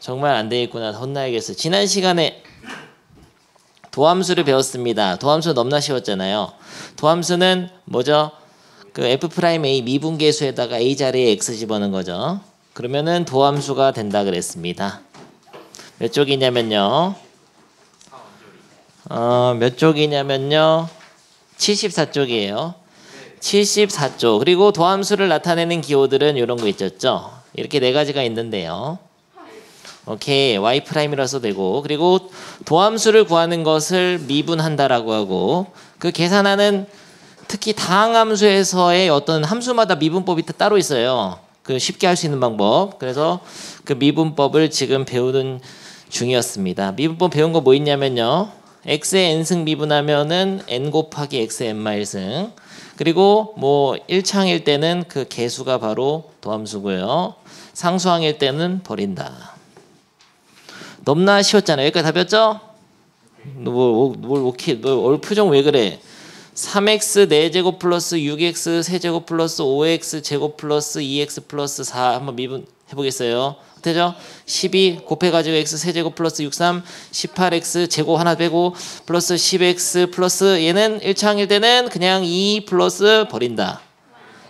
정말 안 되겠구나. 혼나야겠어. 지난 시간에 도함수를 배웠습니다. 도함수 너무나 쉬웠잖아요. 도함수는 뭐죠? 그 F'A 미분계수에다가 A 자리에 X 집어넣은 거죠. 그러면은 도함수가 된다 그랬습니다. 몇 쪽이냐면요. 몇 쪽이냐면요. 74쪽이에요. 74쪽. 그리고 도함수를 나타내는 기호들은 이런 거 있었죠. 이렇게 네 가지가 있는데요. 오케이. Y'이라서 되고, 그리고 도함수를 구하는 것을 미분한다라고 하고, 그 계산하는 특히 다항함수에서의 어떤 함수마다 미분법이 따로 있어요. 그 쉽게 할 수 있는 방법. 그래서 그 미분법을 지금 배우는 중이었습니다. 미분법 배운 거 뭐 있냐면요. x의 n승 미분하면은 n 곱하기 x의 n-1승. 그리고 뭐 1창일 때는 그 개수가 바로 도함수고요. 상수항일 때는 버린다. 너무나 쉬웠잖아요. 여기까지 다 배웠죠? 뭘 표정 왜 그래? 3x 4제곱 플러스 6x 세제곱 플러스 5x 제곱 플러스 2x 플러스 4 한번 미분 해보겠어요. 되죠? 12 곱해가지고 x 세제곱 플러스 63 18x 제곱 하나 빼고 플러스 10x 플러스 얘는 1창일 때는 그냥 2 플러스 버린다.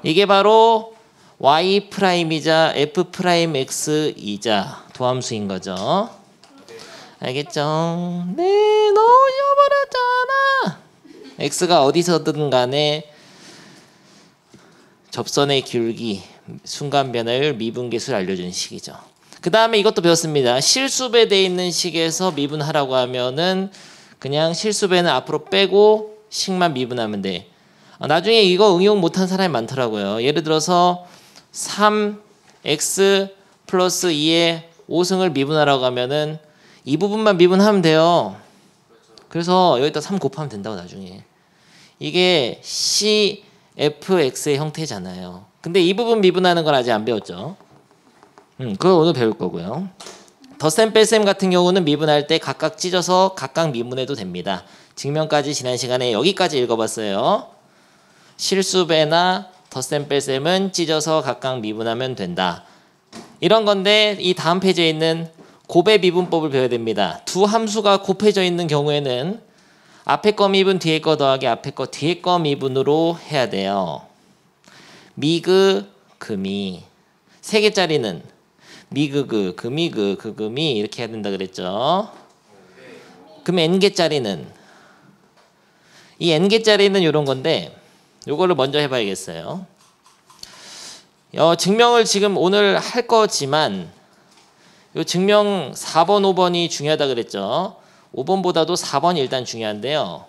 이게 바로 y'이자 f'x이자 도함수인 거죠. 알겠죠? 네, 넣어버렸잖아. x가 어디서든 간에 접선의 기울기, 순간 변화율, 미분계수를 알려주는 식이죠. 그 다음에 이것도 배웠습니다. 실수배 돼 있는 식에서 미분하라고 하면은 그냥 실수배는 앞으로 빼고 식만 미분하면 돼. 나중에 이거 응용 못한 사람이 많더라고요. 예를 들어서 3x 플러스 2의 5승을 미분하라고 하면은 이 부분만 미분하면 돼요. 그래서 여기다 3 곱하면 된다고 나중에. 이게 CFX의 형태잖아요. 근데 이 부분 미분하는 건 아직 안 배웠죠. 그거 오늘 배울 거고요. 덧셈 뺄셈 같은 경우는 미분할 때 각각 찢어서 각각 미분해도 됩니다. 증명까지 지난 시간에 여기까지 읽어봤어요. 실수배나 덧셈 뺄셈은 찢어서 각각 미분하면 된다. 이런 건데 이 다음 페이지에 있는 곱의 미분법을 배워야 됩니다. 두 함수가 곱해져 있는 경우에는 앞에 거 미분 뒤에 거 더하기 앞에 거 뒤에 거 미분으로 해야 돼요. 미그 금이 세 개짜리는 미그그 금이그 그금이 이렇게 해야 된다 그랬죠. 그럼 n개짜리는 이 n개짜리는 이런 건데 요거를 먼저 해봐야겠어요. 증명을 지금 오늘 할 거지만 요 증명 4번 5번이 중요하다 그랬죠. 5번보다도 4번이 일단 중요한데요.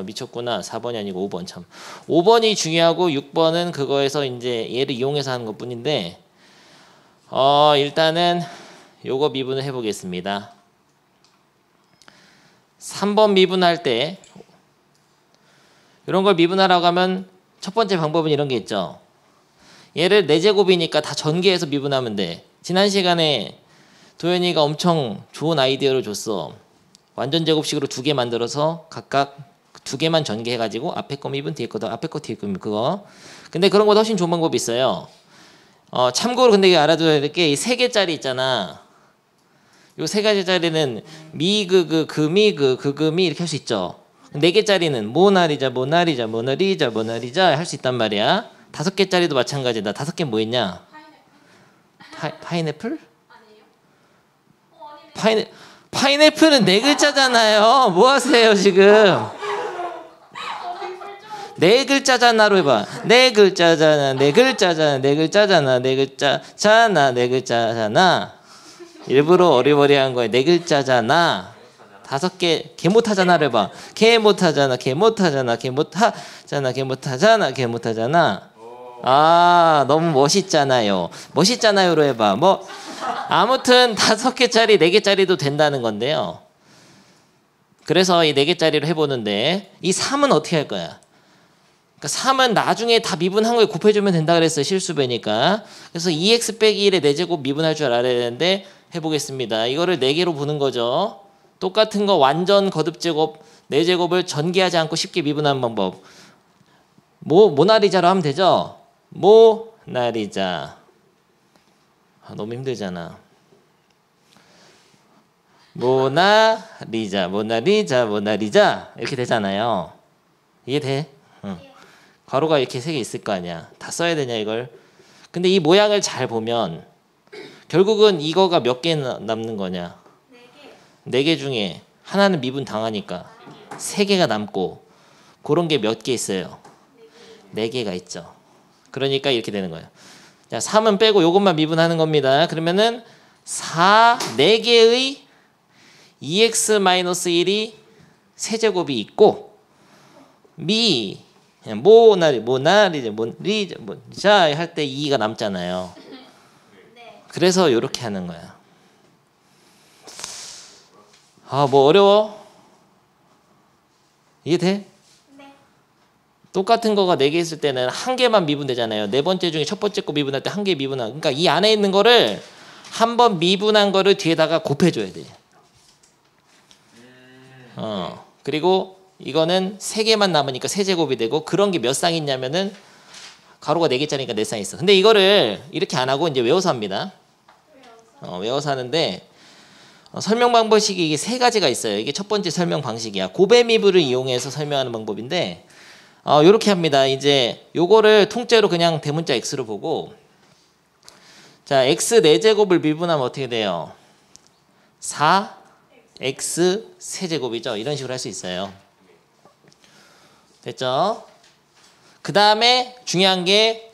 미쳤구나. 4번이 아니고 5번 참. 5번이 중요하고 6번은 그거에서 이제 얘를 이용해서 하는 것뿐인데 일단은 요거 미분을 해보겠습니다. 3번 미분할 때 이런 걸 미분하라고 하면 첫 번째 방법은 이런 게 있죠. 얘를 4제곱이니까 다 전개해서 미분하면 돼. 지난 시간에 도현이가 엄청 좋은 아이디어를 줬어. 완전 제곱식으로 2개 만들어서 각각 2개만 전개해가지고 앞에 거 미분 뒤에 거도 앞에 거 뒤에 거 그거. 근데 그런 거보다 훨씬 좋은 방법이 있어요. 참고로 근데 이게 알아둬야 될 게 이 3개짜리 있잖아. 요 3가지짜리는 미그그 금이그 그금이 이렇게 할 수 있죠. 4개짜리는 모나리자 모나리자 모나리자 모나리자 할 수 있단 말이야. 5개짜리도 마찬가지다. 5개 뭐 있냐? 파인애플? 파인애플은 4글자잖아요. 뭐 하세요 지금? 4글자잖아로 해봐. 4글자잖아. 4글자잖아. 4글자잖아. 4글자잖아. 4글자잖아. 일부러 어리버리한 거야. 4글자잖아. 5개 개 못하잖아를 해봐. 개 못하잖아. 개 못하잖아. 개 못하잖아. 개 못하잖아. 개 못하잖아. 너무 멋있잖아요. 멋있잖아요로 해봐. 뭐 아무튼 5개짜리 4개짜리도 된다는 건데요. 그래서 이 4개짜리로 해보는데 이 3은 어떻게 할 거야? 그러니까 3은 나중에 다 미분한 거에 곱해주면 된다 그랬어요. 실수배니까. 그래서 2x 빼기 1에 4제곱 미분할 줄 알아야 되는데 해보겠습니다. 이거를 4개로 보는 거죠. 똑같은 거 완전 거듭제곱 4제곱을 전개하지 않고 쉽게 미분하는 방법. 모나리자로 하면 되죠. 모나리자. 너무 힘들잖아. 모나리자, 모나리자, 모나리자 이렇게 되잖아요. 이해 돼? 응. 가로가 이렇게 세 개 있을 거 아니야. 다 써야 되냐 이걸. 근데 이 모양을 잘 보면 결국은 이거가 몇 개 남는 거냐? 네 개 중에 하나는 미분 당하니까 세 개가 남고 그런 게 몇 개 있어요? 네 개가 있죠. 그러니까 이렇게 되는 거예요. 자, 3은 빼고 요것만 미분하는 겁니다. 그러면은 4, 4개의 2x-1이 세제곱이 있고 모나리자 할 때 2가 남잖아요. 그래서 이렇게 하는 거야. 아, 뭐 어려워? 이해돼? 똑같은 거가 4개 있을 때는 한 개만 미분되잖아요. 네 번째 중에 첫 번째 거 미분할 때 한 개 미분한. 그러니까 이 안에 있는 거를 한 번 미분한 거를 뒤에다가 곱해줘야 돼. 그리고 이거는 3개만 남으니까 세제곱이 되고 그런 게 몇 쌍 있냐면은 가로가 4개짜리니까 4쌍 있어. 근데 이거를 이렇게 안 하고 이제 외워서 합니다. 외워서 하는데 설명 방법식이 이게 3가지가 있어요. 이게 첫 번째 설명 방식이야. 고배미분을 이용해서 설명하는 방법인데 요렇게 합니다. 이제 요거를 통째로 그냥 대문자 x로 보고 자, x 4제곱을 미분하면 어떻게 돼요? 4x 세제곱이죠. 이런 식으로 할 수 있어요. 됐죠? 그 다음에 중요한 게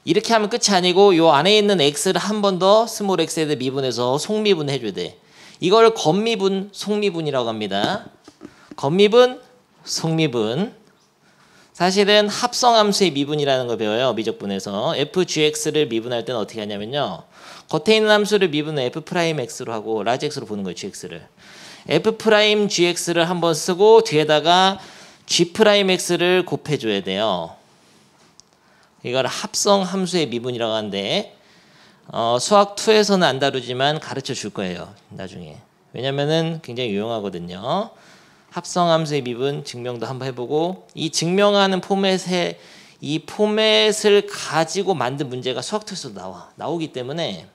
이렇게 하면 끝이 아니고 요 안에 있는 x를 한 번 더 스몰 x에 대해 미분해서 속미분 해줘야 돼. 이걸 겉미분, 속미분이라고 합니다. 겉미분, 속미분. 사실은 합성함수의 미분이라는 걸 배워요. 미적분에서. fgx를 미분할 때는 어떻게 하냐면요. 겉에 있는 함수를 미분은 f'x로 하고 라지 x로 보는 거예요. gx를. f'gx를 한번 쓰고 뒤에다가 g'x를 곱해줘야 돼요. 이걸 합성함수의 미분이라고 하는데 수학 2에서는 안 다루지만 가르쳐 줄 거예요. 나중에. 왜냐면은 굉장히 유용하거든요. 합성함수의 미분 증명도 한번 해보고 이 증명하는 포맷에 이 포맷을 가지고 만든 문제가 수학 2에서도 나오기 때문에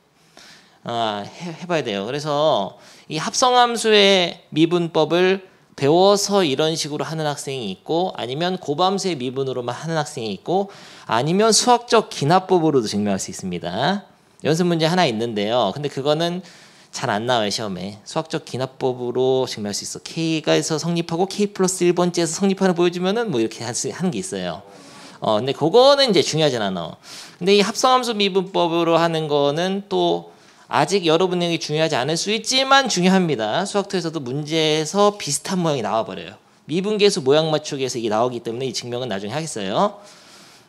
해봐야 돼요. 그래서 이 합성함수의 미분법을 배워서 이런 식으로 하는 학생이 있고 아니면 곱함수의 미분으로만 하는 학생이 있고 아니면 수학적 기납법으로도 증명할 수 있습니다. 연습 문제 하나 있는데요. 근데 그거는 잘 안 나와요. 시험에. 수학적 기납법으로 증명할 수 있어. K가에서 성립하고 K 플러스 1번째에서 성립하는 보여주면은 뭐 이렇게 하는 게 있어요. 근데 그거는 이제 중요하진 않아. 근데 이 합성함수 미분법으로 하는 거는 또 아직 여러분에게 중요하지 않을 수 있지만 중요합니다. 수학2에서도 문제에서 비슷한 모양이 나와버려요. 미분계수 모양 맞추기에서 이게 나오기 때문에 이 증명은 나중에 하겠어요.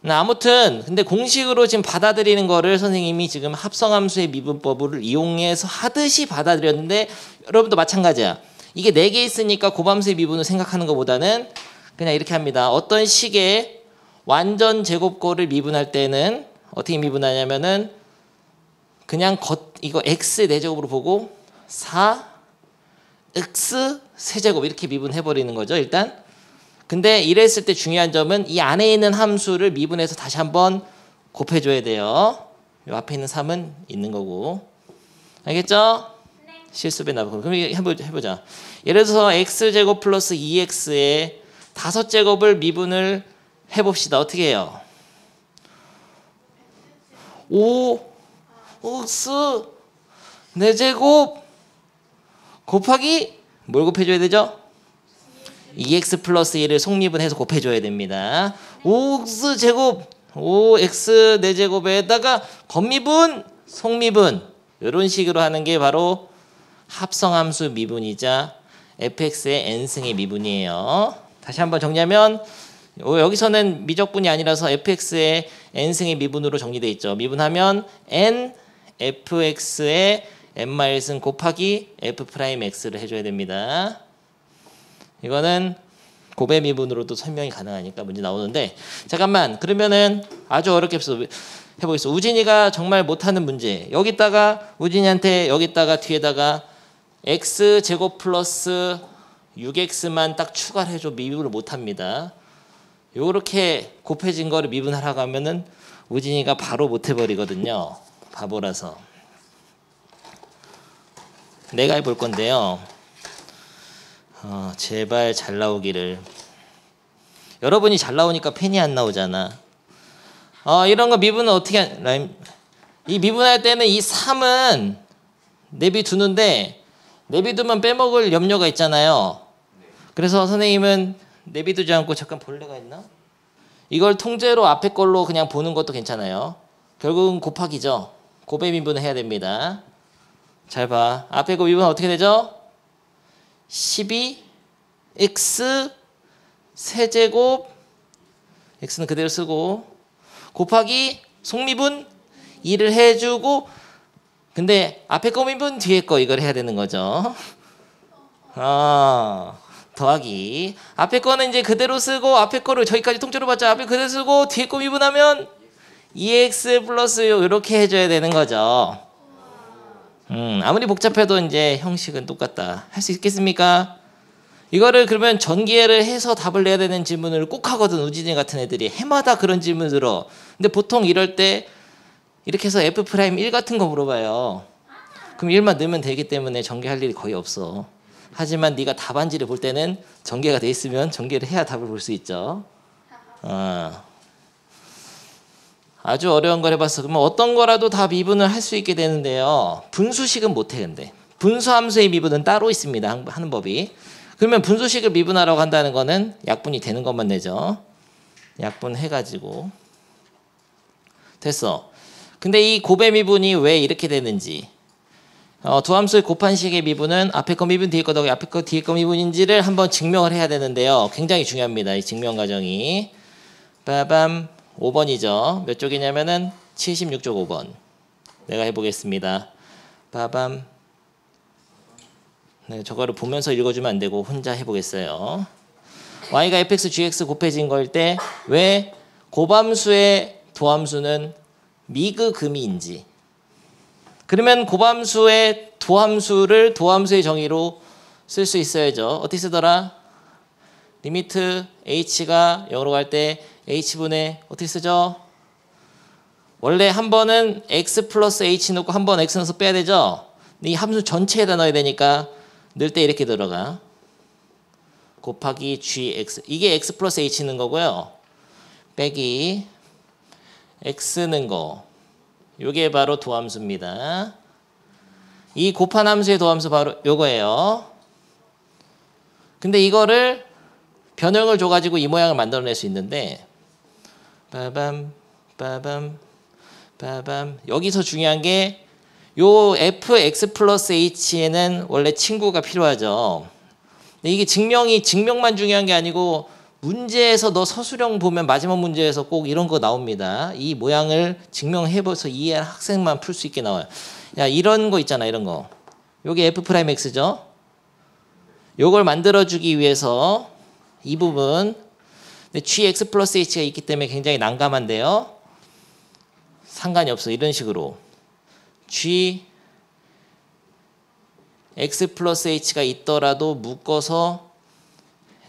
아무튼 근데 공식으로 지금 받아들이는 거를 선생님이 지금 합성함수의 미분법을 이용해서 하듯이 받아들였는데 여러분도 마찬가지야. 이게 4개 있으니까 곱함수의 미분을 생각하는 것보다는 그냥 이렇게 합니다. 어떤 식의 완전 제곱꼴을 미분할 때는 어떻게 미분하냐면은 그냥 이거 x 4제곱으로 보고 4x 세제곱 이렇게 미분해버리는 거죠. 일단. 근데 이랬을 때 중요한 점은 이 안에 있는 함수를 미분해서 다시 한번 곱해줘야 돼요. 이 앞에 있는 3은 있는 거고. 알겠죠? 네. 실수배 나오고. 그럼 해보자. 예를 들어서 x제곱 플러스 2x의 5제곱을 미분을 해봅시다. 어떻게 해요? 5x 4제곱 곱하기 뭘 곱해줘야 되죠? 2x 플러스 1을 속미분해서 곱해줘야 됩니다. 5x 제곱 5x 4제곱에다가 겉미분 속미분 이런 식으로 하는 게 바로 합성함수 미분이자 fx의 n승의 미분이에요. 다시 한번 정리하면 여기서는 미적분이 아니라서 fx의 n승의 미분으로 정리되어 있죠. 미분하면 n fx의 n-승 곱하기 f'x를 해줘야 됩니다. 이거는 고배 미분으로도 설명이 가능하니까 문제 나오는데 잠깐만 그러면은 아주 어렵게 해보겠습니다. 우진이가 정말 못하는 문제 여기다가 우진이한테 여기다가 뒤에다가 x제곱 플러스 6x만 딱 추가를 해줘 미분을 못합니다. 요렇게 곱해진 거를 미분하라고 하면은 우진이가 바로 못해버리거든요. 바보라서. 내가 해볼 건데요. 제발 잘 나오기를. 여러분이 잘 나오니까 펜이 안 나오잖아. 이런 거 미분은 어떻게 이 미분할 때는 이 3은 내비두는데 내비두면 빼먹을 염려가 있잖아요. 그래서 선생님은 내비두지 않고 잠깐 볼래가 있나? 이걸 통째로 앞에 걸로 그냥 보는 것도 괜찮아요. 결국은 곱하기죠. 곱의 미분을 해야 됩니다. 잘 봐. 앞에 거 미분은 어떻게 되죠? 12x 세제곱 x는 그대로 쓰고 곱하기 속미분 2를 해주고 근데 앞에 거 미분 뒤에 거 이걸 해야 되는 거죠. 더하기 앞에 거는 이제 그대로 쓰고 앞에 거를 저기까지 통째로 받자 앞에 그대로 쓰고 뒤에 거 미분하면 2x 플러스 이렇게 해줘야 되는 거죠. 아무리 복잡해도 이제 형식은 똑같다. 할 수 있겠습니까? 이거를 그러면 전기회를 해서 답을 내야 되는 질문을 꼭 하거든. 우진이 같은 애들이 해마다 그런 질문 들어. 근데 보통 이럴 때 이렇게 해서 F'1 같은 거 물어봐요. 그럼 1만 넣으면 되기 때문에 전개할 일이 거의 없어. 하지만 네가 답안지를 볼 때는 전개가 돼 있으면 전개를 해야 답을 볼 수 있죠. 아주 어려운 걸 해봤어. 그러면 어떤 거라도 다 미분을 할 수 있게 되는데요. 분수식은 못해 근데. 분수함수의 미분은 따로 있습니다. 하는 법이. 그러면 분수식을 미분하라고 한다는 거는 약분이 되는 것만 내죠. 약분해가지고. 됐어. 근데 이 곱의 미분이 왜 이렇게 되는지. 두 함수의 곱한 식의 미분은 앞에 거 미분 뒤에 거 더하기 앞에 거 뒤에 거 미분인지를 한번 증명을 해야 되는데요. 굉장히 중요합니다. 이 증명 과정이. 빠밤 5번이죠. 몇 쪽이냐면은 76쪽 5번. 내가 해보겠습니다. 빠밤. 네, 저거를 보면서 읽어주면 안 되고 혼자 해보겠어요. y가 fx, gx 곱해진 거일 때 왜 곱함수의 도함수는 미그금이인지. 그러면 곱함수의 도함수를 도함수의 정의로 쓸 수 있어야죠. 어떻게 쓰더라? 리미트 h가 0으로 갈 때 h분의 어떻게 쓰죠? 원래 한 번은 x 플러스 h 넣고 한 번 x 넣어서 빼야 되죠? 근데 이 함수 전체에다 넣어야 되니까 넣을 때 이렇게 들어가. 곱하기 gx. 이게 x 플러스 h 는 거고요. 빼기 x 는 거. 요게 바로 도함수입니다. 이 곱한 함수의 도함수 바로 요거예요. 근데 이거를 변형을 줘가지고 이 모양을 만들어낼 수 있는데 빠밤 빠밤 빠밤. 여기서 중요한 게 요 fx 플러스 h에는 원래 친구가 필요하죠. 근데 이게 증명만 중요한 게 아니고 문제에서 너 서술형 보면 마지막 문제에서 꼭 이런 거 나옵니다. 이 모양을 증명해봐서 이해할 학생만 풀 수 있게 나와요. 야, 이런 거 있잖아. 이런 거. 요게 f'x죠. 요걸 만들어주기 위해서 이 부분 gx 플러스 h가 있기 때문에 굉장히 난감한데요. 상관이 없어. 이런 식으로 g x 플러스 h가 있더라도 묶어서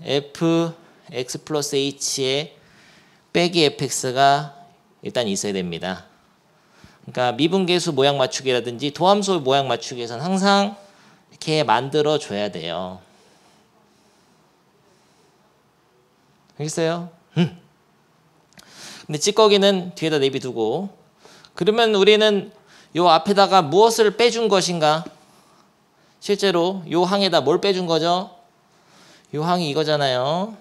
f x 플러스 h에 빼기 fx가 일단 있어야 됩니다. 그러니까 미분계수 모양 맞추기라든지 도함수 모양 맞추기에서는 항상 이렇게 만들어 줘야 돼요. 알겠어요? 근데 찌꺼기는 뒤에다 내비두고. 그러면 우리는 요 앞에다가 무엇을 빼준 것인가? 실제로 요 항에다 뭘 빼준 거죠? 요 항이 이거잖아요.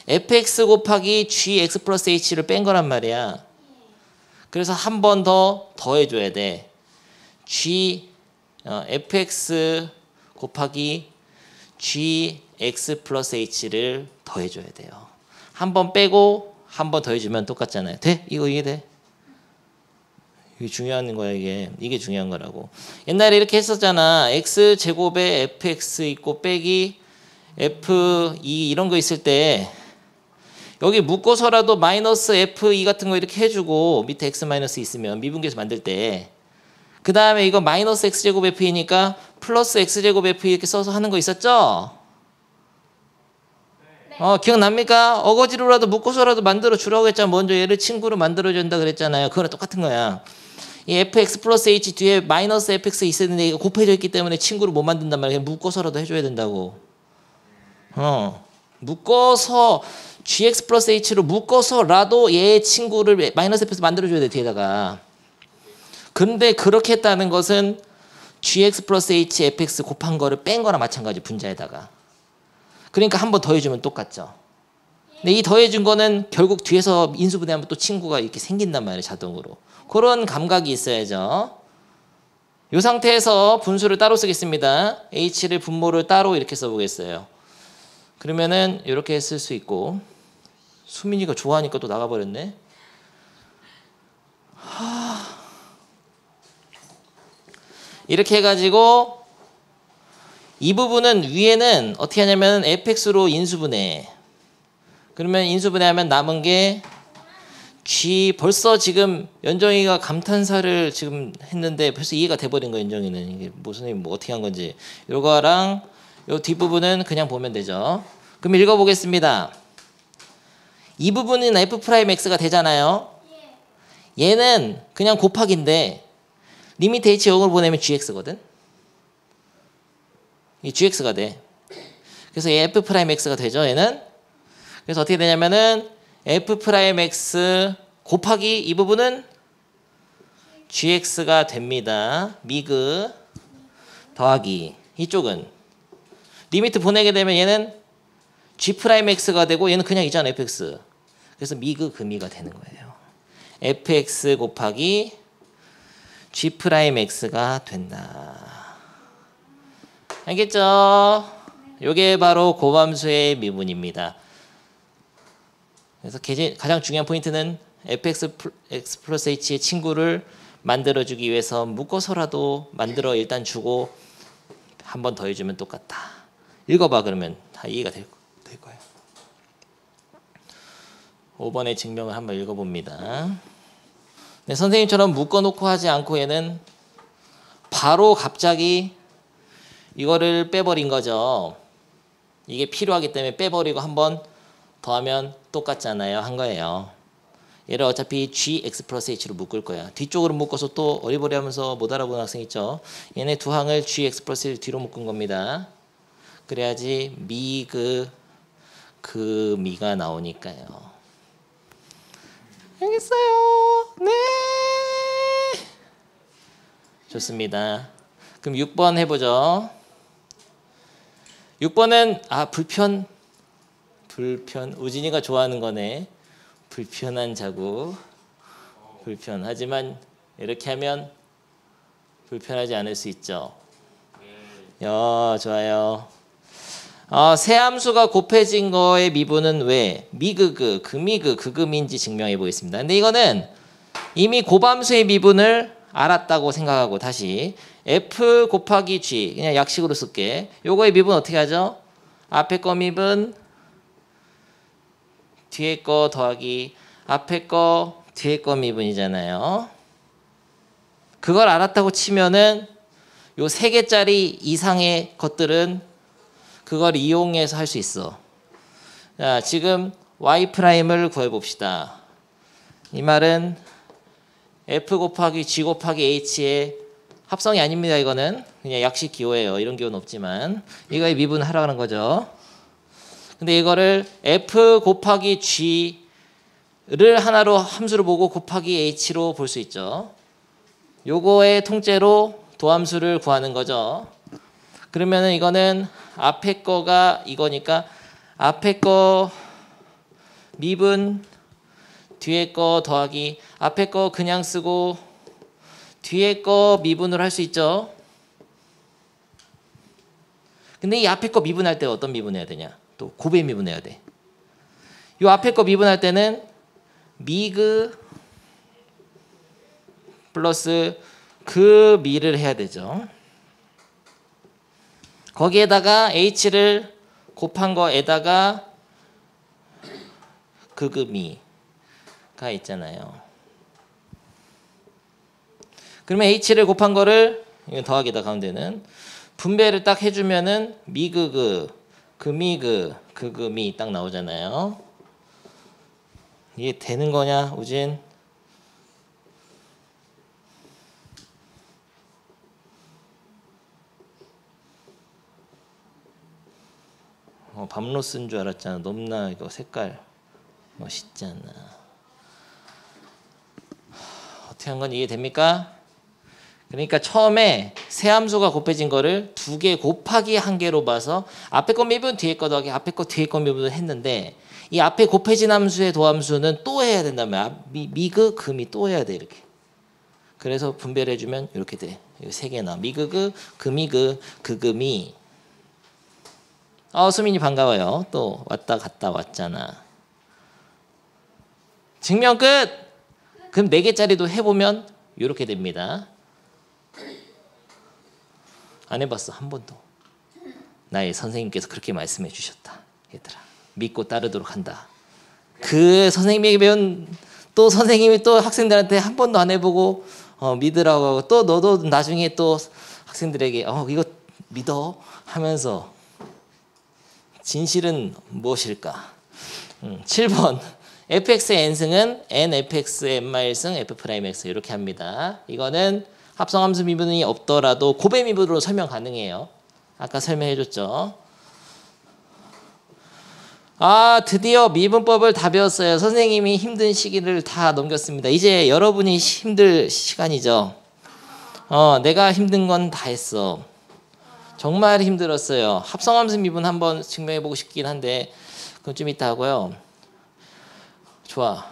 fx 곱하기 gx 플러스 h를 뺀 거란 말이야. 그래서 한 번 더 더해줘야 돼. fx 곱하기 gx 플러스 h를 더해줘야 돼요. 한 번 빼고 한 번 더해주면 똑같잖아요. 돼? 이거 이해돼? 이게 중요한 거야. 이게 중요한 거라고. 옛날에 이렇게 했었잖아. x제곱에 fx 있고 빼기 f2 이런 거 있을 때 여기 묶어서라도 마이너스 f2 같은 거 이렇게 해주고 밑에 x 마이너스 있으면 미분계수 만들 때 그 다음에 이거 마이너스 x제곱 f이니까 플러스 x제곱 f 이렇게 써서 하는 거 있었죠? 기억납니까? 어거지로라도 묶어서라도 만들어 주라고 했잖아. 먼저 얘를 친구로 만들어 준다 그랬잖아요. 그거랑 똑같은 거야. 이 fx 플러스 h 뒤에 마이너스 fx 있었는데 이거 곱해져 있기 때문에 친구로 못 만든단 말이야. 묶어서라도 해줘야 된다고. 묶어서 gx 플러스 h로 묶어서라도 얘의 친구를 마이너스 f에서 만들어줘야 돼 뒤에다가. 근데 그렇게 했다는 것은 gx 플러스 h fx 곱한 거를 뺀 거나 마찬가지 분자에다가. 그러니까 한 번 더해주면 똑같죠. 근데 이 더해준 거는 결국 뒤에서 인수분해하면 또 친구가 이렇게 생긴단 말이에요 자동으로. 그런 감각이 있어야죠. 이 상태에서 분수를 따로 쓰겠습니다. h를 분모를 따로 이렇게 써보겠어요. 그러면은 이렇게 쓸 수 있고. 수민이가 좋아하니까 또 나가버렸네. 이렇게 해가지고 이 부분은 위에는 어떻게 하냐면 fx로 인수분해. 그러면 인수분해하면 남은 게 g. 벌써 지금 연정이가 감탄사를 지금 했는데 벌써 이해가 돼버린 거예요. 연정이는 이게 선생님 뭐 어떻게 한 건지. 요거랑 요 뒷부분은 그냥 보면 되죠. 그럼 읽어보겠습니다. 이 부분은 f'x가 되잖아요. 얘는 그냥 곱하기인데 리미트 h 0으로 보내면 gx거든. 이 gx가 돼. 그래서 얘 f'x가 되죠. 얘는. 그래서 어떻게 되냐면은 f'x 곱하기 이 부분은 gx가 됩니다. 미그 더하기 이쪽은 리미트 보내게 되면 얘는 g'x가 되고 얘는 그냥 있잖아 fx. 그래서 미그 금이가 되는 거예요. fx 곱하기 g'x가 된다. 알겠죠? 요게 바로 고함수의 미분입니다. 그래서 가장 중요한 포인트는 fx 플러스 h의 친구를 만들어주기 위해서 묶어서라도 만들어 일단 주고 한 번 더 해주면 똑같다. 읽어봐 그러면 다 이해가 될 거예요. 5번의 증명을 한번 읽어봅니다. 네, 선생님처럼 묶어놓고 하지 않고 얘는 바로 갑자기 이거를 빼버린 거죠. 이게 필요하기 때문에 빼버리고 한번 더하면 똑같잖아요. 한 거예요. 얘를 어차피 gx 플러스 h로 묶을 거야. 뒤쪽으로 묶어서 또 어리버리하면서 못 알아보는 학생 있죠. 얘네 두 항을 gx 플러스 h 뒤로 묶은 겁니다. 그래야지 그 미가 나오니까요. 알겠어요. 네. 좋습니다. 그럼 6번 해보죠. 6번은 불편 우진이가 좋아하는 거네. 불편한 자국. 하지만 이렇게 하면 불편하지 않을 수 있죠. 좋아요. 세 함수가 곱해진 거의 미분은 왜 미그그 금이그 그금인지 증명해 보겠습니다. 근데 이거는 이미 곱함수의 미분을 알았다고 생각하고 다시 f 곱하기 g 그냥 약식으로 쓸게. 요거의 미분 어떻게 하죠? 앞에 거 미분 뒤에 거 더하기 앞에 거 뒤에 거 미분이잖아요. 그걸 알았다고 치면은 요 3개짜리 이상의 것들은 그걸 이용해서 할 수 있어. 자, 지금 y'을 구해봅시다. 이 말은 f 곱하기 g 곱하기 h의 합성이 아닙니다. 이거는 그냥 약식 기호예요. 이런 기호는 없지만 이거의 미분하라는 거죠. 근데 이거를 f 곱하기 g를 하나로 함수를 보고 곱하기 h로 볼 수 있죠. 요거의 통째로 도함수를 구하는 거죠. 그러면은 이거는 앞에 거가 이거니까 앞에 거 미분 뒤에 거 더하기 앞에 거 그냥 쓰고 뒤에 거 미분을 할 수 있죠. 근데 이 앞에 거 미분할 때 어떤 미분해야 되냐? 또 곱의 미분해야 돼. 이 앞에 거 미분할 때는 미그 플러스 그 미를 해야 되죠. 거기에다가 h를 곱한 거에다가 그미가 있잖아요. 그러면 h를 곱한 거를 더하기다 가운데는 분배를 딱 해주면은 미그그 금이그 그금이 딱 나오잖아요. 이게 되는 거냐 우진? 밤로 쓴 줄 알았잖아. 넘나 이거 색깔 멋있잖아. 어떻게 한 건 이해됩니까? 그러니까 처음에 세 함수가 곱해진 거를 2개 곱하기 1개로 봐서 앞에 거 미분 뒤에 거 더하기 앞에 거 뒤에 거 미분을 했는데 이 앞에 곱해진 함수의 도함수는 또 해야 된단 말이야. 미그 금이 또 해야 돼 이렇게. 그래서 분별해주면 이렇게 돼. 이거 3개나 미그그 금이그 그금이. 수민이 반가워요. 또 왔다 갔다 왔잖아. 증명 끝. 그럼 4개짜리도 해보면 이렇게 됩니다. 안 해봤어 한 번도. 나의 선생님께서 그렇게 말씀해 주셨다. 얘들아 믿고 따르도록 한다. 그 선생님에게 배운 또 선생님이 또 학생들한테 한 번도 안 해보고 믿으라고 하고 또 너도 나중에 또 학생들에게 이거 믿어 하면서 진실은 무엇일까? 7번 fx의 n승은 nfx의 n-승 f'x 이렇게 합니다. 이거는 합성함수 미분이 없더라도 고배 미분으로 설명 가능해요. 아까 설명해줬죠. 드디어 미분법을 다 배웠어요. 선생님이 힘든 시기를 다 넘겼습니다. 이제 여러분이 힘들 시간이죠. 내가 힘든 건 다 했어. 정말 힘들었어요. 합성함수 미분 한번 증명해보고 싶긴 한데 그건 좀 이따 하고요. 좋아.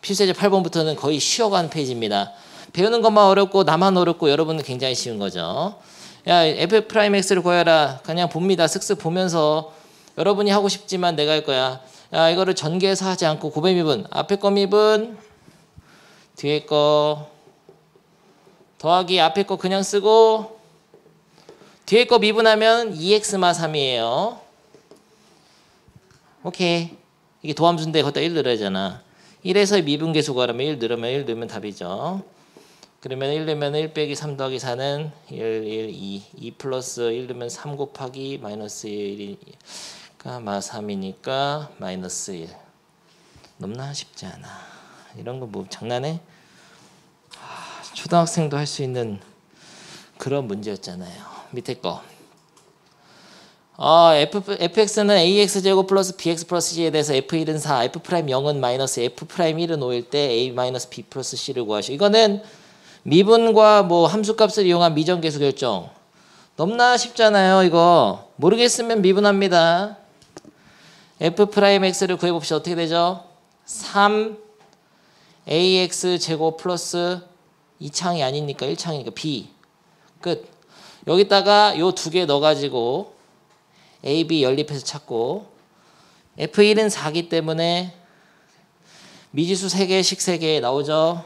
필수제 8번부터는 거의 쉬어가는 페이지입니다. 배우는 것만 어렵고 나만 어렵고 여러분은 굉장히 쉬운 거죠. 야 f'x를 구해라. 그냥 봅니다. 쓱쓱 보면서 여러분이 하고 싶지만 내가 할 거야. 야 이거를 전개해서 하지 않고 고배 미분. 앞에 거 미분 뒤에 거 더하기 앞에 거 그냥 쓰고 뒤에 거 미분하면 2x마 3이에요. 오케이. 이게 도함수인데 거기다 1 넣어야 되잖아. 1에서 미분계수 구하려면 1 넣으면 1 넣으면 답이죠. 그러면 1 넣으면 1 빼기 3 더하기 4는 1, 1, 2. 2 플러스 1 넣으면 3 곱하기 마이너스 1이니까 마 3이니까 마이너스 1. 너무나 쉽지 않아. 이런 거 뭐 장난해? 초등학생도 할 수 있는 그런 문제였잖아요. 밑에 거. fx는 ax제곱 플러스 bx 플러스 c에 대해서 f1은 4, f'0은 마이너스, f'1은 5일 때 a 마이너스 b 플러스 c를 구하시오. 이거는 미분과 뭐 함수값을 이용한 미정계수 결정. 너무나 쉽잖아요. 이거 모르겠으면 미분합니다. f'x를 구해봅시다. 어떻게 되죠? 3 ax 제곱 플러스 2창이 아니니까 1창이니까 b 끝. 여기다가 요 2개 넣어가지고 a, b 연립해서 찾고 f1은 4기 때문에 미지수 3개씩 3개 나오죠.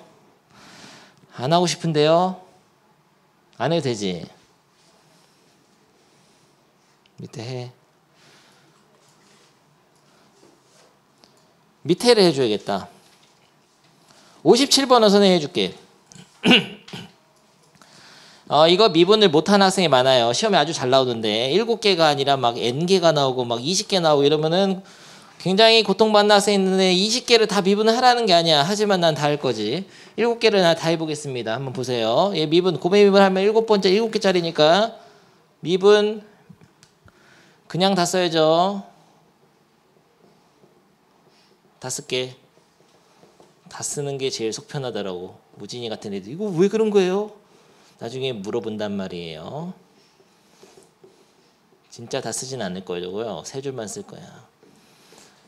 안 하고 싶은데요. 안 해도 되지. 밑에 해. 밑에를 해줘야겠다. 57번은 선생님 해줄게. 이거 미분을 못하는 학생이 많아요. 시험에 아주 잘 나오던데 7개가 아니라 막 N개가 나오고 막 20개 나오고 이러면은 굉장히 고통받는 학생이 있는데 20개를 다 미분을 하라는 게 아니야. 하지만 난 다 할 거지. 7개를 나 다 해보겠습니다. 한번 보세요. 얘 미분 고배 미분 하면 7번째 7개짜리니까 미분 그냥 다 써야죠. 다 쓸게. 다 쓰는 게 제일 속 편하더라고. 무진이 같은 애들 이거 왜 그런 거예요? 나중에 물어본단 말이에요. 진짜 다 쓰진 않을 거고요. 3줄만 쓸 거야.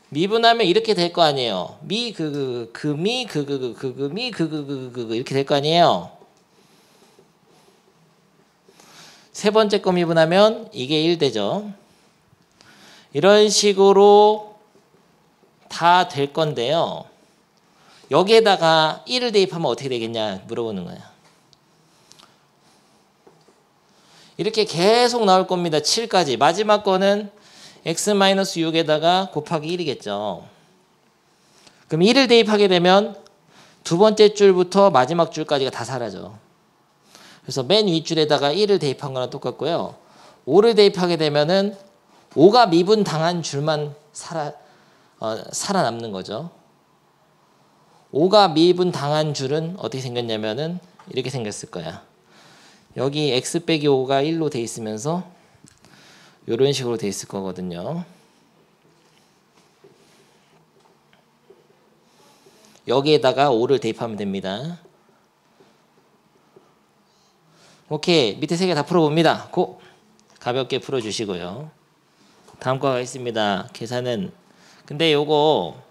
미분하면 이렇게 될 거 아니에요. 미 금이 금이 이렇게 될 거 아니에요. 세 번째 거 미분하면 이게 1 되죠. 이런 식으로 다 될 건데요. 여기에다가 1을 대입하면 어떻게 되겠냐 물어보는 거야. 이렇게 계속 나올 겁니다. 7까지. 마지막 거는 x-6에다가 곱하기 1이겠죠. 그럼 1을 대입하게 되면 두 번째 줄부터 마지막 줄까지가 다 사라져. 그래서 맨 윗줄에다가 1을 대입한 거랑 똑같고요. 5를 대입하게 되면은 5가 미분 당한 줄만 살아남는 거죠. 5가 미분 당한 줄은 어떻게 생겼냐면은 이렇게 생겼을 거야. 여기 x 빼기 5가 1로 돼 있으면서 이런 식으로 돼 있을 거거든요. 여기에다가 5를 대입하면 됩니다. 오케이. 밑에 3개 다 풀어봅니다. 고! 가볍게 풀어주시고요. 다음 거가 있습니다. 계산은 근데 요거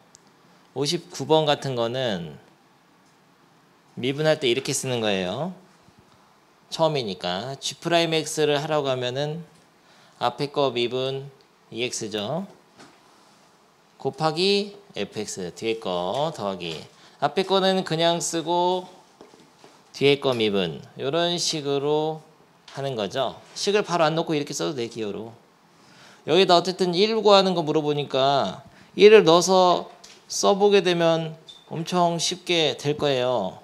59번 같은 거는 미분할 때 이렇게 쓰는 거예요. 처음이니까 G'X를 하라고 하면은 앞에 거 미분 EX죠. 곱하기 fx 뒤에 거 더하기 앞에 거는 그냥 쓰고 뒤에 거 미분 이런 식으로 하는 거죠. 식을 바로 안 넣고 이렇게 써도 돼. 기호로 여기다 어쨌든 1 구하는 거 물어보니까 1을 넣어서 써보게 되면 엄청 쉽게 될 거예요.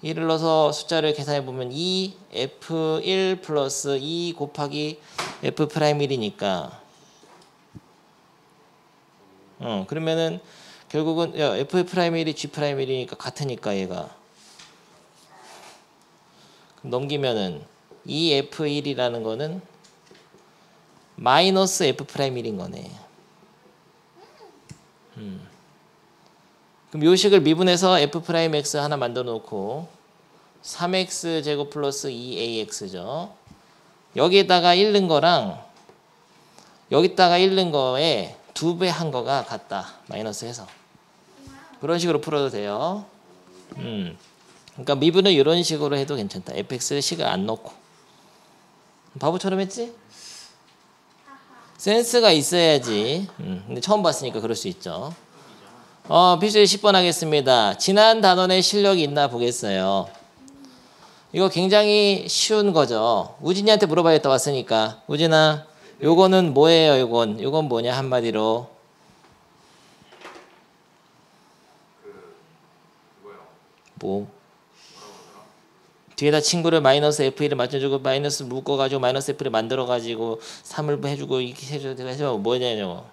1을 넣어서 숫자를 계산해 보면 2f1 플러스 2 곱하기 f'1이니까 그러면은 결국은 f'1이 g'1이니까 같으니까 얘가 넘기면은 2f1이라는 거는 마이너스 f'1인 거네. 그럼 요 식을 미분해서 f'x 하나 만들어 놓고 3x 제곱 플러스 2ax죠. 여기에다가 1 넣은 거랑 여기다가 1 넣은 거에 2배 한 거가 같다. 마이너스 해서. 그런 식으로 풀어도 돼요. 그러니까 미분은 이런 식으로 해도 괜찮다. fx 식을 안 넣고. 바보처럼 했지? 센스가 있어야지. 근데 처음 봤으니까 그럴 수 있죠. 필수의 10번 하겠습니다. 지난 단원에 실력이 있나 보겠어요. 이거 굉장히 쉬운 거죠. 우진이한테 물어봐야겠다 왔으니까. 우진아, 요거는 뭐예요? 요건 뭐냐 한마디로. 뭐? 뒤에다 친구를 마이너스 f1을 맞춰주고 마이너스 묶어가지고 마이너스 f를 만들어가지고 3을 해주고 이렇게 해줘 뭐냐고.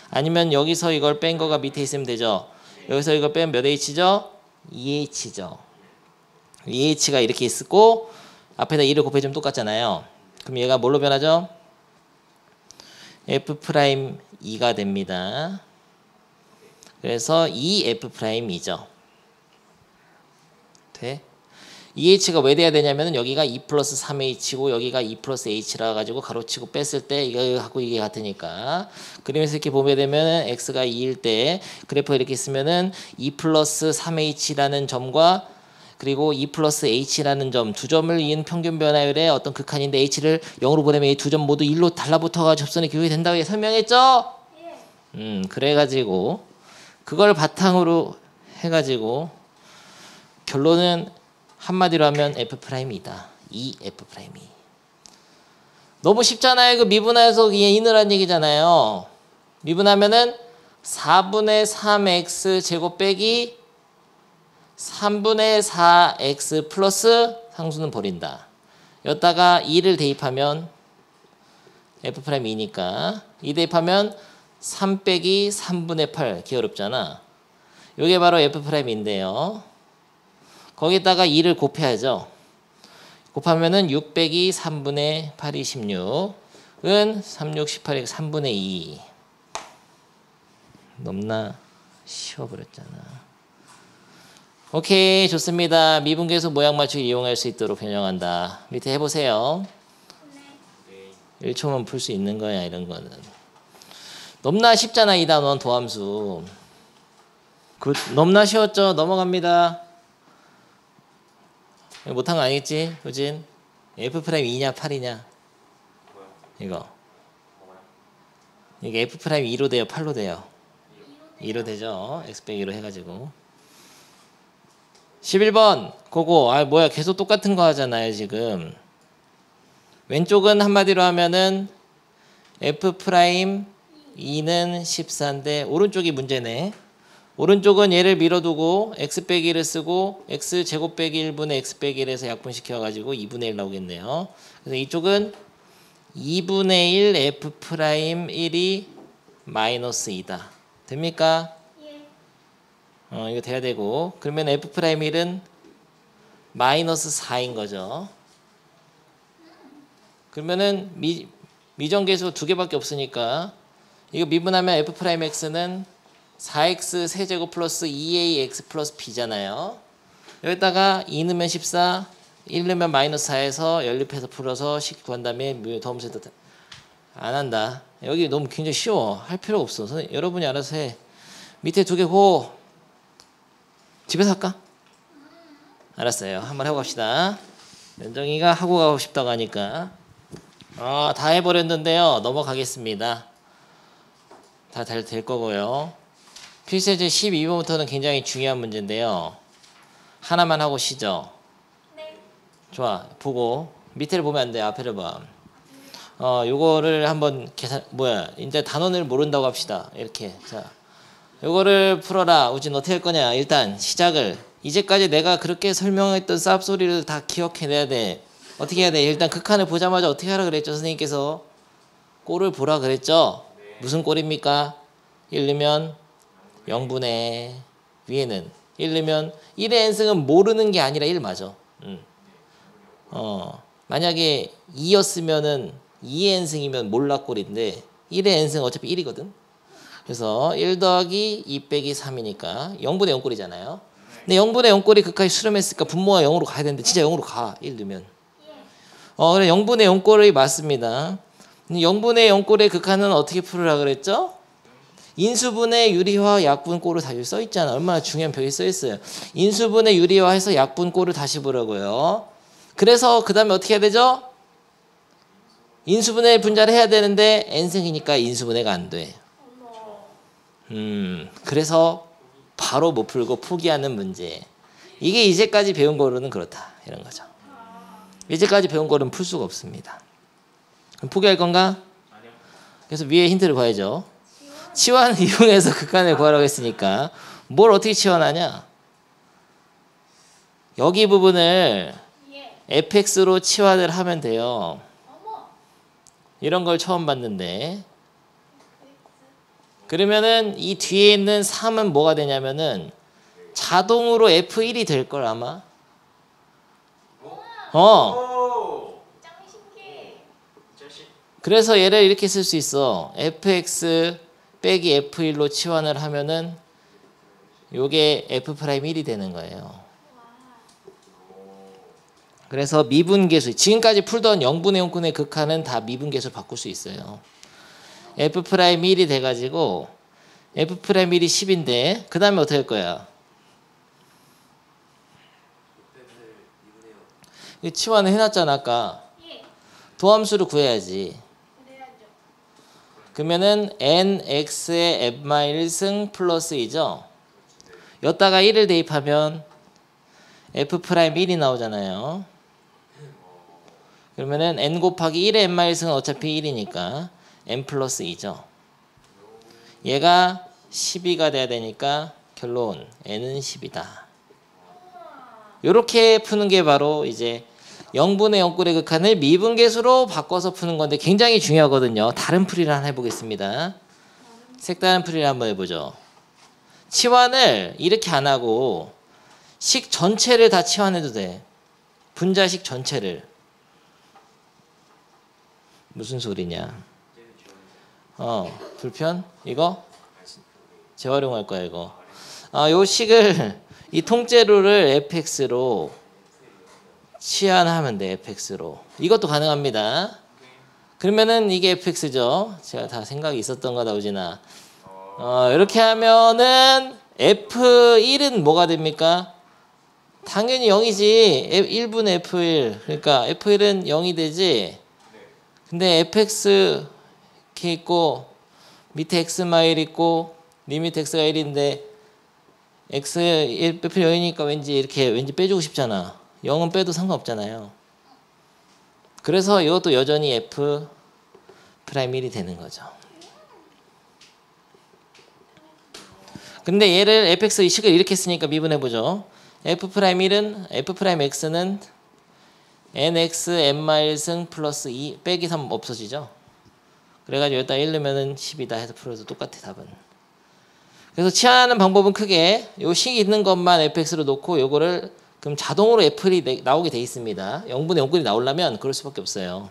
아니면 여기서 이걸 뺀 거가 밑에 있으면 되죠. 여기서 이걸 빼면 몇 h죠? 2h죠. 2h가 이렇게 있고 앞에다 2를 곱해주면 똑같잖아요. 그럼 얘가 뭘로 변하죠? f'2가 됩니다. 그래서 2f'2죠. 돼? 2h가 왜 돼야 되냐면은 여기가 2 플러스 3h고 여기가 2 플러스 h라 가지고 가로치고 뺐을 때 이거 갖고 이게 같으니까 그림에서 이렇게 보게 되면은 x가 2일 때 그래프가 이렇게 있으면은 2 플러스 3h라는 점과 그리고 2 플러스 h라는 점 두 점을 이은 평균 변화율의 어떤 극한인데 h를 0으로 보내면 이 두 점 모두 1로 달라붙어가 접선이 교육이 된다고 설명했죠? 그래가지고 그걸 바탕으로 해가지고 결론은 한마디로 하면 f'이다. 2f'. 너무 쉽잖아요. 그 미분해서 그냥 이느란 얘기잖아요. 미분하면은 4분의 3x 제곱 빼기 3분의 4x 플러스 상수는 버린다. 여기다가 2를 대입하면 f'이니까 2 대입하면 3 빼기 3분의 8 기어렵잖아. 이게 바로 f'인데요. 거기다가 2를 곱해야죠. 곱하면은 6 빼기 3분의 8이 16은 3, 6, 18이 3분의 2. 너무나 쉬워버렸잖아. 오케이, 좋습니다. 미분계수 모양 맞추기 이용할 수 있도록 변형한다. 밑에 해보세요. 1초만 풀 수 있는 거야, 이런 거는. 너무나 쉽잖아, 이 단원 도함수. 너무나 쉬웠죠? 넘어갑니다. 못한 거 아니겠지? 효진? f'2냐 8이냐? 이거. 이게 f'2로 돼요? 8로 돼요? 2로 되죠? x 빼기 2로 해가지고 11번 그거 뭐야 계속 똑같은 거 하잖아요 지금. 왼쪽은 한마디로 하면은 f'2는 14인데 오른쪽이 문제네. 오른쪽은 얘를 밀어두고 x 빼기 1을 쓰고 x 제곱 빼기 1분의 x 빼기 1에서 약분시켜가지고 2분의 1 나오겠네요. 그래서 이쪽은 2분의 1 f'1이 마이너스 2다. 됩니까? 예. 이거 돼야 되고 그러면 f'1은 마이너스 4인 거죠. 그러면은 미정계수 두 개밖에 없으니까 이거 미분하면 f'x는 4x 세제곱 플러스 2ax 플러스 b잖아요. 여기다가 2 넣으면 14, 1 넣으면 마이너스 4에서 연립해서 풀어서 식 구한 다음에 더함수에다 안 한다. 여기 너무 굉장히 쉬워. 할 필요 없어. 여러분이 알아서 해. 밑에 두 개 고. 집에서 할까? 알았어요. 한번 해봅시다. 연정이가 하고 가고 싶다고 하니까. 다 해버렸는데요. 넘어가겠습니다. 다 될 거고요. 필수제 12번부터는 굉장히 중요한 문제인데요. 하나만 하고 쉬죠. 네. 좋아. 보고 밑에를 보면 안 돼. 앞에를 봐. 요거를 한번 계산 이제 단원을 모른다고 합시다. 이렇게. 자. 요거를 풀어라. 우진 어떻게 할 거냐? 일단 시작을 이제까지 내가 그렇게 설명했던 쌉소리를 다 기억해내야 돼. 어떻게 해야 돼? 일단 극한을 보자마자 어떻게 하라 그랬죠? 선생님께서 꼴을 보라 그랬죠? 무슨 꼴입니까? 1 넣으면 0분의 위에는 1 넣으면 1의 n승은 모르는 게 아니라 1 맞아. 만약에 2였으면은 2의 n승이면 몰라 꼴인데 1의 n승 어차피 1이거든. 그래서 1 더하기 2 빼기 3이니까 0분의 0 꼴이잖아요. 근데 0분의 0 꼴이 극한이 수렴했으니까 분모가 0으로 가야 되는데 진짜 0으로 가. 1 넣으면. 그래 0분의 0 꼴이 맞습니다. 0분의 0 꼴의 극한은 어떻게 풀으라 그랬죠? 인수분해 유리화 약분 꼴을 다시 써 있잖아. 얼마나 중요한 벽이 써 있어요. 인수분해 유리화해서 약분 꼴을 다시 보라고요. 그래서 그 다음에 어떻게 해야 되죠? 인수분해 분자를 해야 되는데 n승이니까 인수분해가 안 돼. 그래서 바로 못 풀고 포기하는 문제. 이게 이제까지 배운 거로는 그렇다. 이런 거죠. 이제까지 배운 거는 풀 수가 없습니다. 그럼 포기할 건가? 그래서 위에 힌트를 구해야죠. 치환 이용해서 극한을 구하라고 했으니까 뭘 어떻게 치환하냐? 여기 부분을 fx로 치환을 하면 돼요. 이런 걸 처음 봤는데 그러면은 이 뒤에 있는 3은 뭐가 되냐면은 자동으로 F1이 될 걸 아마. 그래서 얘를 이렇게 쓸 수 있어. fx 빼기 f1로 치환을 하면은 요게 f'1이 되는 거예요. 그래서 미분계수, 지금까지 풀던 0분의 0꾼의 극한은 다 미분계수로 바꿀 수 있어요. f'1이 돼가지고 f'1이 10인데 그 다음에 어떻게 할 거야? 치환을 해놨잖아 아까. 도함수를 구해야지. 그러면은 nx의 f-1승 플러스 2죠. 여기다가 1을 대입하면 f'1이 나오잖아요. 그러면은 n 곱하기 1의 n-승은 어차피 1이니까 n 플러스 2죠. 얘가 12가 돼야 되니까 결론 n은 10이다. 요렇게 푸는 게 바로 이제 0분의 0꼴의 극한을 미분계수로 바꿔서 푸는 건데 굉장히 중요하거든요. 다른 풀이를 하나 해보겠습니다. 색다른 풀이를 한번 해보죠. 치환을 이렇게 안 하고 식 전체를 다 치환해도 돼. 분자식 전체를. 무슨 소리냐? 불편? 이거? 재활용할 거야 이거. 요 식을 이 통째로를 fx로 치환하면 돼. fx로. 이것도 가능합니다. 그러면은 이게 fx죠. 제가 다 생각이 있었던 거다 우진아. 이렇게 하면은 f1은 뭐가 됩니까? 당연히 0이지. 1분의 f1. 그러니까 f1은 0이 되지. 근데 fx 이렇게 있고 밑에 x 마일 있고 리미트 x가 1인데 x 1 빼 0이니까 왠지 빼주고 싶잖아. 0은 빼도 상관없잖아요. 그래서 이것도 여전히 f'1이 되는 거죠. 근데 얘를 fx 이 식을 이렇게 쓰니까 미분해보죠. f'1은 f'x는 nx n-승 플러스 2 빼기 3 없어지죠. 그래가지고 여기다 1 넣으면 10이다 해서 풀어도 똑같아 답은. 그래서 치환하는 방법은 크게 요 식 있는 것만 fx로 놓고 요거를 그럼 자동으로 f'이 나오게 돼 있습니다. 0분의 0꼴이 나오려면 그럴 수밖에 없어요.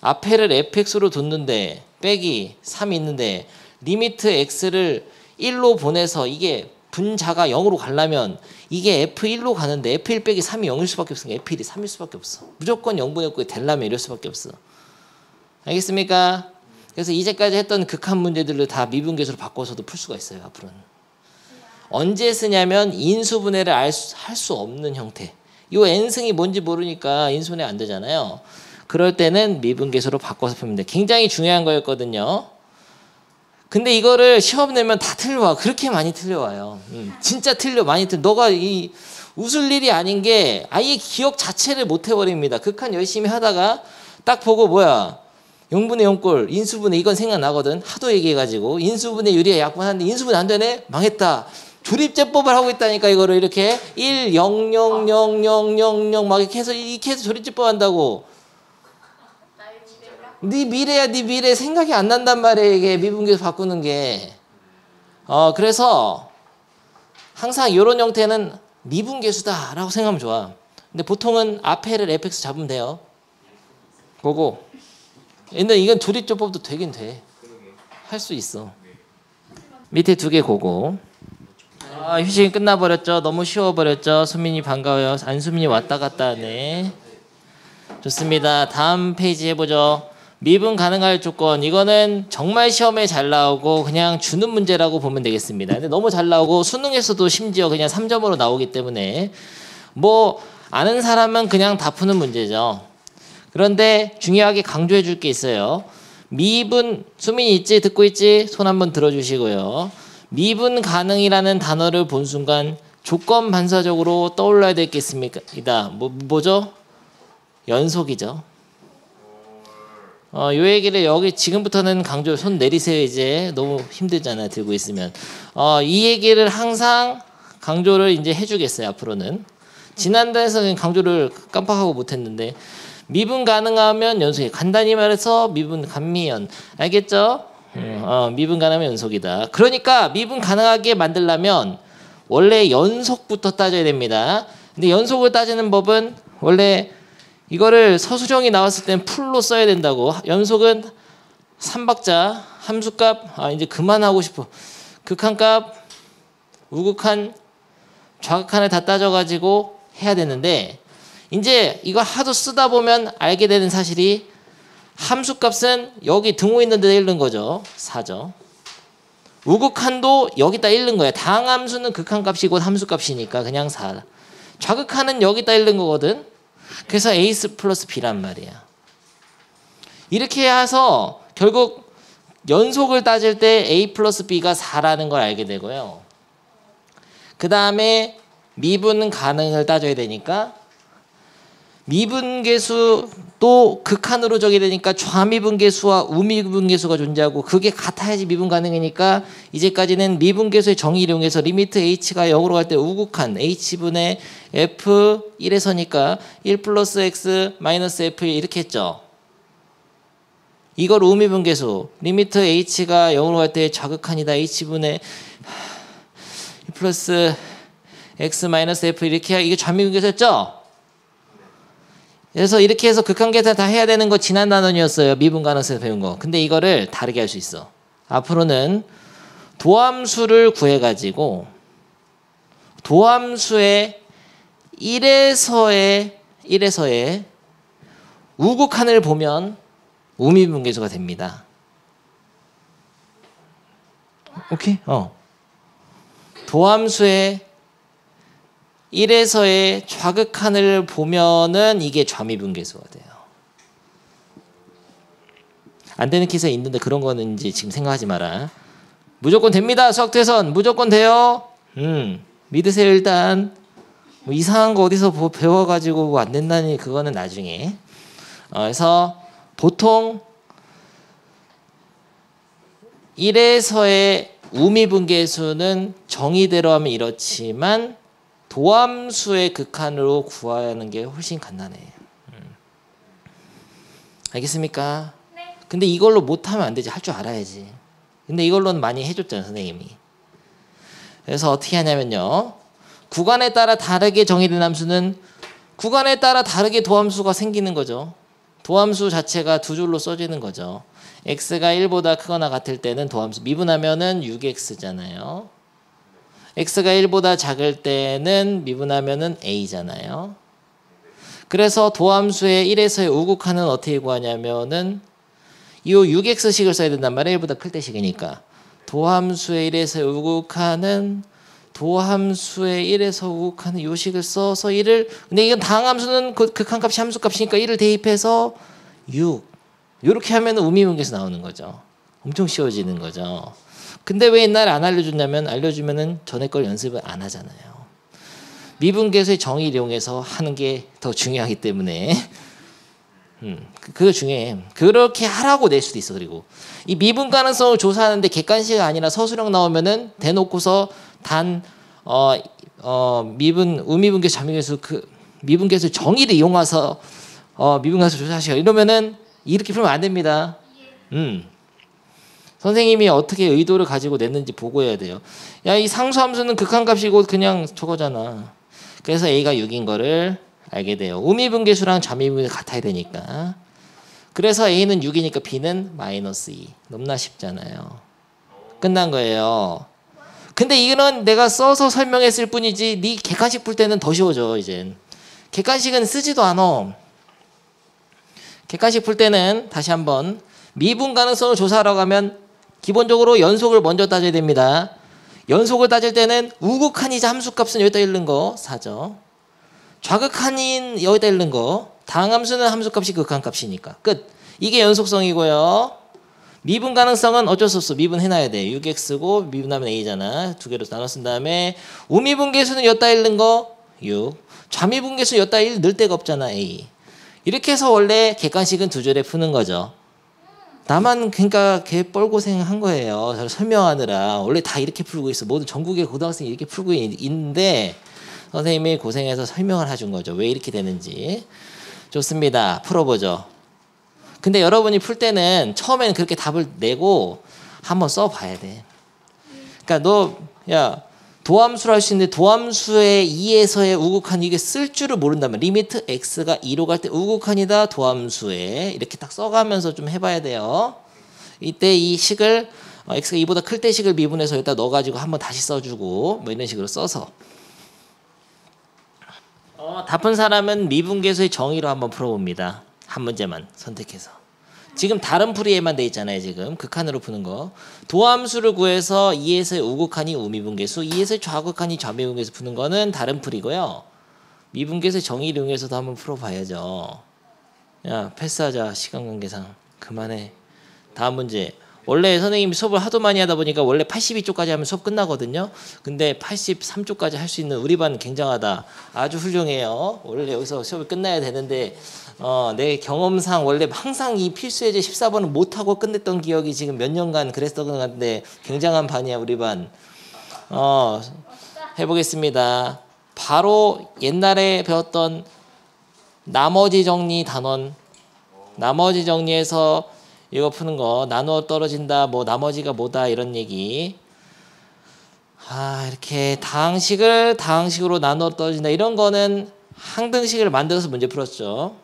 앞에를 fx로 뒀는데 빼기 3이 있는데 리미트 x를 1로 보내서 이게 분자가 0으로 가려면 이게 f1로 가는데 f1 빼기 3이 0일 수밖에 없으니까 f1이 3일 수밖에 없어. 무조건 0분의 9에 되려면 이럴 수밖에 없어. 알겠습니까? 그래서 이제까지 했던 극한 문제들을 다 미분계수로 바꿔서도 풀 수가 있어요. 앞으로는. 언제 쓰냐면 인수분해를 할 수 없는 형태. 이 n승이 뭔지 모르니까 인수분해 안 되잖아요. 그럴 때는 미분계수로 바꿔서 풀면 돼. 굉장히 중요한 거였거든요. 근데 이거를 시험 내면 다 틀려와. 그렇게 많이 틀려와요. 진짜 많이 틀려. 너가 이 웃을 일이 아닌 게 아예 기억 자체를 못 해버립니다. 극한 열심히 하다가 딱 보고 뭐야 0분의 0꼴 인수분해 이건 생각나거든. 하도 얘기해가지고 인수분해 유리에 약분하는데 인수분해 안 되네? 망했다. 조립제법을 하고 있다니까. 이거를 이렇게 1, 0, 0, 0, 0, 0, 0 막 이렇게 해서 조립제법 한다고. 네 미래야. 네 미래 생각이 안 난단 말이야. 이게 미분계수 바꾸는 게. 그래서 항상 이런 형태는 미분계수다라고 생각하면 좋아. 근데 보통은 앞에를 fx 잡으면 돼요. 보고. 근데 이건 조립조법도 되긴 돼. 할 수 있어. 밑에 두 개 고고. 휴식이 끝나버렸죠. 너무 쉬워버렸죠. 수민이 반가워요. 안수민이 왔다 갔다 하네. 좋습니다. 다음 페이지 해보죠. 미분 가능할 조건. 이거는 정말 시험에 잘 나오고 그냥 주는 문제라고 보면 되겠습니다. 근데 너무 잘 나오고 수능에서도 심지어 그냥 3점으로 나오기 때문에 뭐 아는 사람은 그냥 다 푸는 문제죠. 그런데 중요하게 강조해 줄 게 있어요. 미분, 수민이 있지? 듣고 있지? 손 한번 들어주시고요. 미분 가능이라는 단어를 본 순간 조건 반사적으로 떠올라야 될 게 있습니까? 뭐죠? 연속이죠. 요 얘기를 여기 지금부터는 강조 손 내리세요. 이제 너무 힘들잖아요. 들고 있으면. 이 얘기를 항상 강조를 이제 해주겠어요. 앞으로는. 지난달에서는 강조를 깜빡하고 못했는데 미분 가능하면 연속이. 간단히 말해서 미분 간미연. 알겠죠? 미분 가능하면 연속이다. 그러니까 미분 가능하게 만들려면 원래 연속부터 따져야 됩니다. 근데 연속을 따지는 법은 원래 이거를 서술형이 나왔을 땐 풀로 써야 된다고. 연속은 3박자, 함수값, 이제 그만하고 싶어. 극한값, 우극한, 좌극한을 다 따져가지고 해야 되는데 이제 이거 하도 쓰다 보면 알게 되는 사실이 함수값은 여기 등호 있는 데다 읽는 거죠. 4죠. 우극한도 여기다 읽는 거야. 당함수는 극한값이고 함수값이니까 그냥 4. 좌극한은 여기다 읽는 거거든. 그래서 A 플러스 B란 말이야. 이렇게 해서 결국 연속을 따질 때 A 플러스 B가 4라는 걸 알게 되고요. 그 다음에 미분 가능을 따져야 되니까 미분계수도 극한으로 적이 되니까 좌미분계수와 우미분계수가 존재하고 그게 같아야지 미분 가능이니까 이제까지는 미분계수의 정의를 이용해서 리미트 h가 0으로 갈 때 우극한 h분의 f 1에서니까 1 플러스 x 마이너스 f 이렇게 했죠. 이걸 우미분계수 리미트 h가 0으로 갈 때 좌극한이다 h분의 1 플러스 x 마이너스 f 이렇게 이게 좌미분계수였죠. 그래서 이렇게 해서 극한 계산 다 해야 되는 거 지난 단원이었어요. 미분 가능성에서 배운 거. 근데 이거를 다르게 할 수 있어. 앞으로는 도함수를 구해가지고 도함수의 1에서의 우극한을 보면 우미분계수가 됩니다. 오케이? 도함수의 1에서의 좌극한을 보면은 이게 좌미분계수가 돼요. 안 되는 케이스가 있는데 그런 거는 이제 지금 생각하지 마라. 무조건 됩니다. 수학태선 무조건 돼요. 믿으세요 일단. 뭐 이상한 거 어디서 배워가지고 뭐 안 된다니 그거는 나중에. 그래서 보통 1에서의 우미분계수는 정의대로 하면 이렇지만 도함수의 극한으로 구하는 게 훨씬 간단해요. 알겠습니까? 네. 근데 이걸로 못하면 안 되지. 할 줄 알아야지. 근데 이걸로는 많이 해줬잖아요. 선생님이. 그래서 어떻게 하냐면요. 구간에 따라 다르게 정의된 함수는 구간에 따라 다르게 도함수가 생기는 거죠. 도함수 자체가 두 줄로 써지는 거죠. x가 1보다 크거나 같을 때는 도함수 미분하면은 6x잖아요. x가 1보다 작을 때는 미분하면은 a잖아요. 그래서 도함수의 1에서의 우극한은 어떻게 구하냐면은 이 6x식을 써야 된단 말이에요. 1보다 클 때 식이니까. 도함수의 1에서의 우극한은 도함수의 1에서 우극한은 요 식을 써서 1을 근데 이건 다항함수는 극한값이 함수값이니까 1을 대입해서 6 요렇게 하면 우미분계에서 나오는 거죠. 엄청 쉬워지는 거죠. 근데 왜 옛날에 안 알려줬냐면 알려주면은 전에 걸 연습을 안 하잖아요. 미분계에서의 정의를 이용해서 하는 게 더 중요하기 때문에 그거 중요해. 그렇게 하라고 낼 수도 있어. 그리고 이 미분 가능성을 조사하는데 객관식 아니라 서술형 나오면은 대놓고서 미분 우미분계수 자미분계수 그 미분계수 정의를 이용해서 미분계수 조사하시오. 이러면은 이렇게 풀면 안 됩니다. 선생님이 어떻게 의도를 가지고 냈는지 보고 해야 돼요. 야, 이 상수함수는 극한값이고 그냥 저거잖아. 그래서 A가 6인 거를 알게 돼요. 우미분계수랑 좌미분계수 같아야 되니까. 그래서 A는 6이니까 B는 -2. 너무나 쉽잖아요. 끝난 거예요. 근데 이거는 내가 써서 설명했을 뿐이지 네 객관식 풀 때는 더 쉬워져. 이젠 객관식은 쓰지도 않아. 객관식 풀 때는 다시 한번 미분 가능성을 조사하러 가면 기본적으로 연속을 먼저 따져야 됩니다. 연속을 따질 때는 우극한이자 함수값은 여기다 읽는 거 4죠. 좌극한인 여기다 읽는 거. 다항함수는 함수값이 극한값이니까 끝. 이게 연속성이고요. 미분 가능성은 어쩔 수 없어. 미분해놔야 돼. 6x고 미분하면 a잖아. 두 개로 나눠 쓴 다음에 우미분계수는 여기다 읽는 거 6. 좌미분계수 여기다 넣을 데가 없잖아. a. 이렇게 해서 원래 객관식은 두 줄에 푸는 거죠. 나만 그러니까 개 뻘고생한 거예요. 저를 설명하느라. 원래 다 이렇게 풀고 있어. 모든 전국의 고등학생이 이렇게 풀고 있는데 선생님이 고생해서 설명을 해준 거죠. 왜 이렇게 되는지. 좋습니다. 풀어보죠. 근데 여러분이 풀 때는 처음에는 그렇게 답을 내고 한번 써봐야 돼. 그러니까 야 도함수를 할 수 있는데 도함수의 2에서의 우극한 이게 쓸 줄을 모른다면 리미트 x가 2로 갈 때 우극한이다 도함수에 이렇게 딱 써가면서 좀 해봐야 돼요. 이때 이 식을 x가 2보다 클 때 식을 미분해서 여기다 넣어가지고 한번 다시 써주고 뭐 이런 식으로 써서 답은 사람은 미분계수의 정의로 한번 풀어봅니다. 한 문제만 선택해서. 지금 다른 풀이에만 돼 있잖아요. 지금 극한으로 푸는 거. 도함수를 구해서 2에서의 우극한이 우미분계수, 2에서의 좌극한이 좌미분계수 푸는 거는 다른 풀이고요. 미분계수의 정의를 이용해서도 한번 풀어봐야죠. 야 패스하자. 시간관계상. 그만해. 다음 문제. 원래 선생님이 수업을 하도 많이 하다 보니까 원래 82쪽까지 하면 수업 끝나거든요. 근데 83쪽까지 할 수 있는 우리 반 굉장하다. 아주 훌륭해요. 원래 여기서 수업이 끝나야 되는데 내 경험상 원래 항상 이 필수예제 14번을 못하고 끝냈던 기억이 지금 몇 년간 그랬던 것 같은데 굉장한 반이야 우리 반. 해보겠습니다. 바로 옛날에 배웠던 나머지 정리 단원. 나머지 정리에서 이거 푸는 거 나누어 떨어진다 뭐 나머지가 뭐다 이런 얘기. 이렇게 다항식으로 나누어 떨어진다 이런 거는 항등식을 만들어서 문제 풀었죠.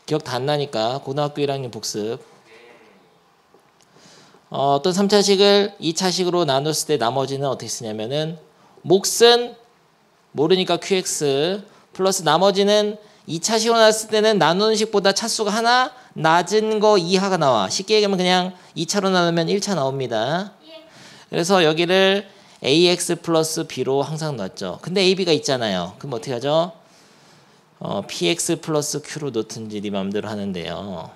기억 다 안 나니까 고등학교 1학년 복습. 어떤 3차식을 2차식으로 나눴을 때 나머지는 어떻게 쓰냐면은 몫은 모르니까 qx 플러스 나머지는 2차식으로 나눴을 때는 나누는 식보다 차수가 하나 낮은 거 이하가 나와. 쉽게 얘기하면 그냥 2차로 나누면 1차 나옵니다. 그래서 여기를 ax 플러스 b로 항상 놨죠. 근데 ab가 있잖아요. 그럼 어떻게 하죠? px 플러스 q로 놓든지 네 맘대로 하는데요.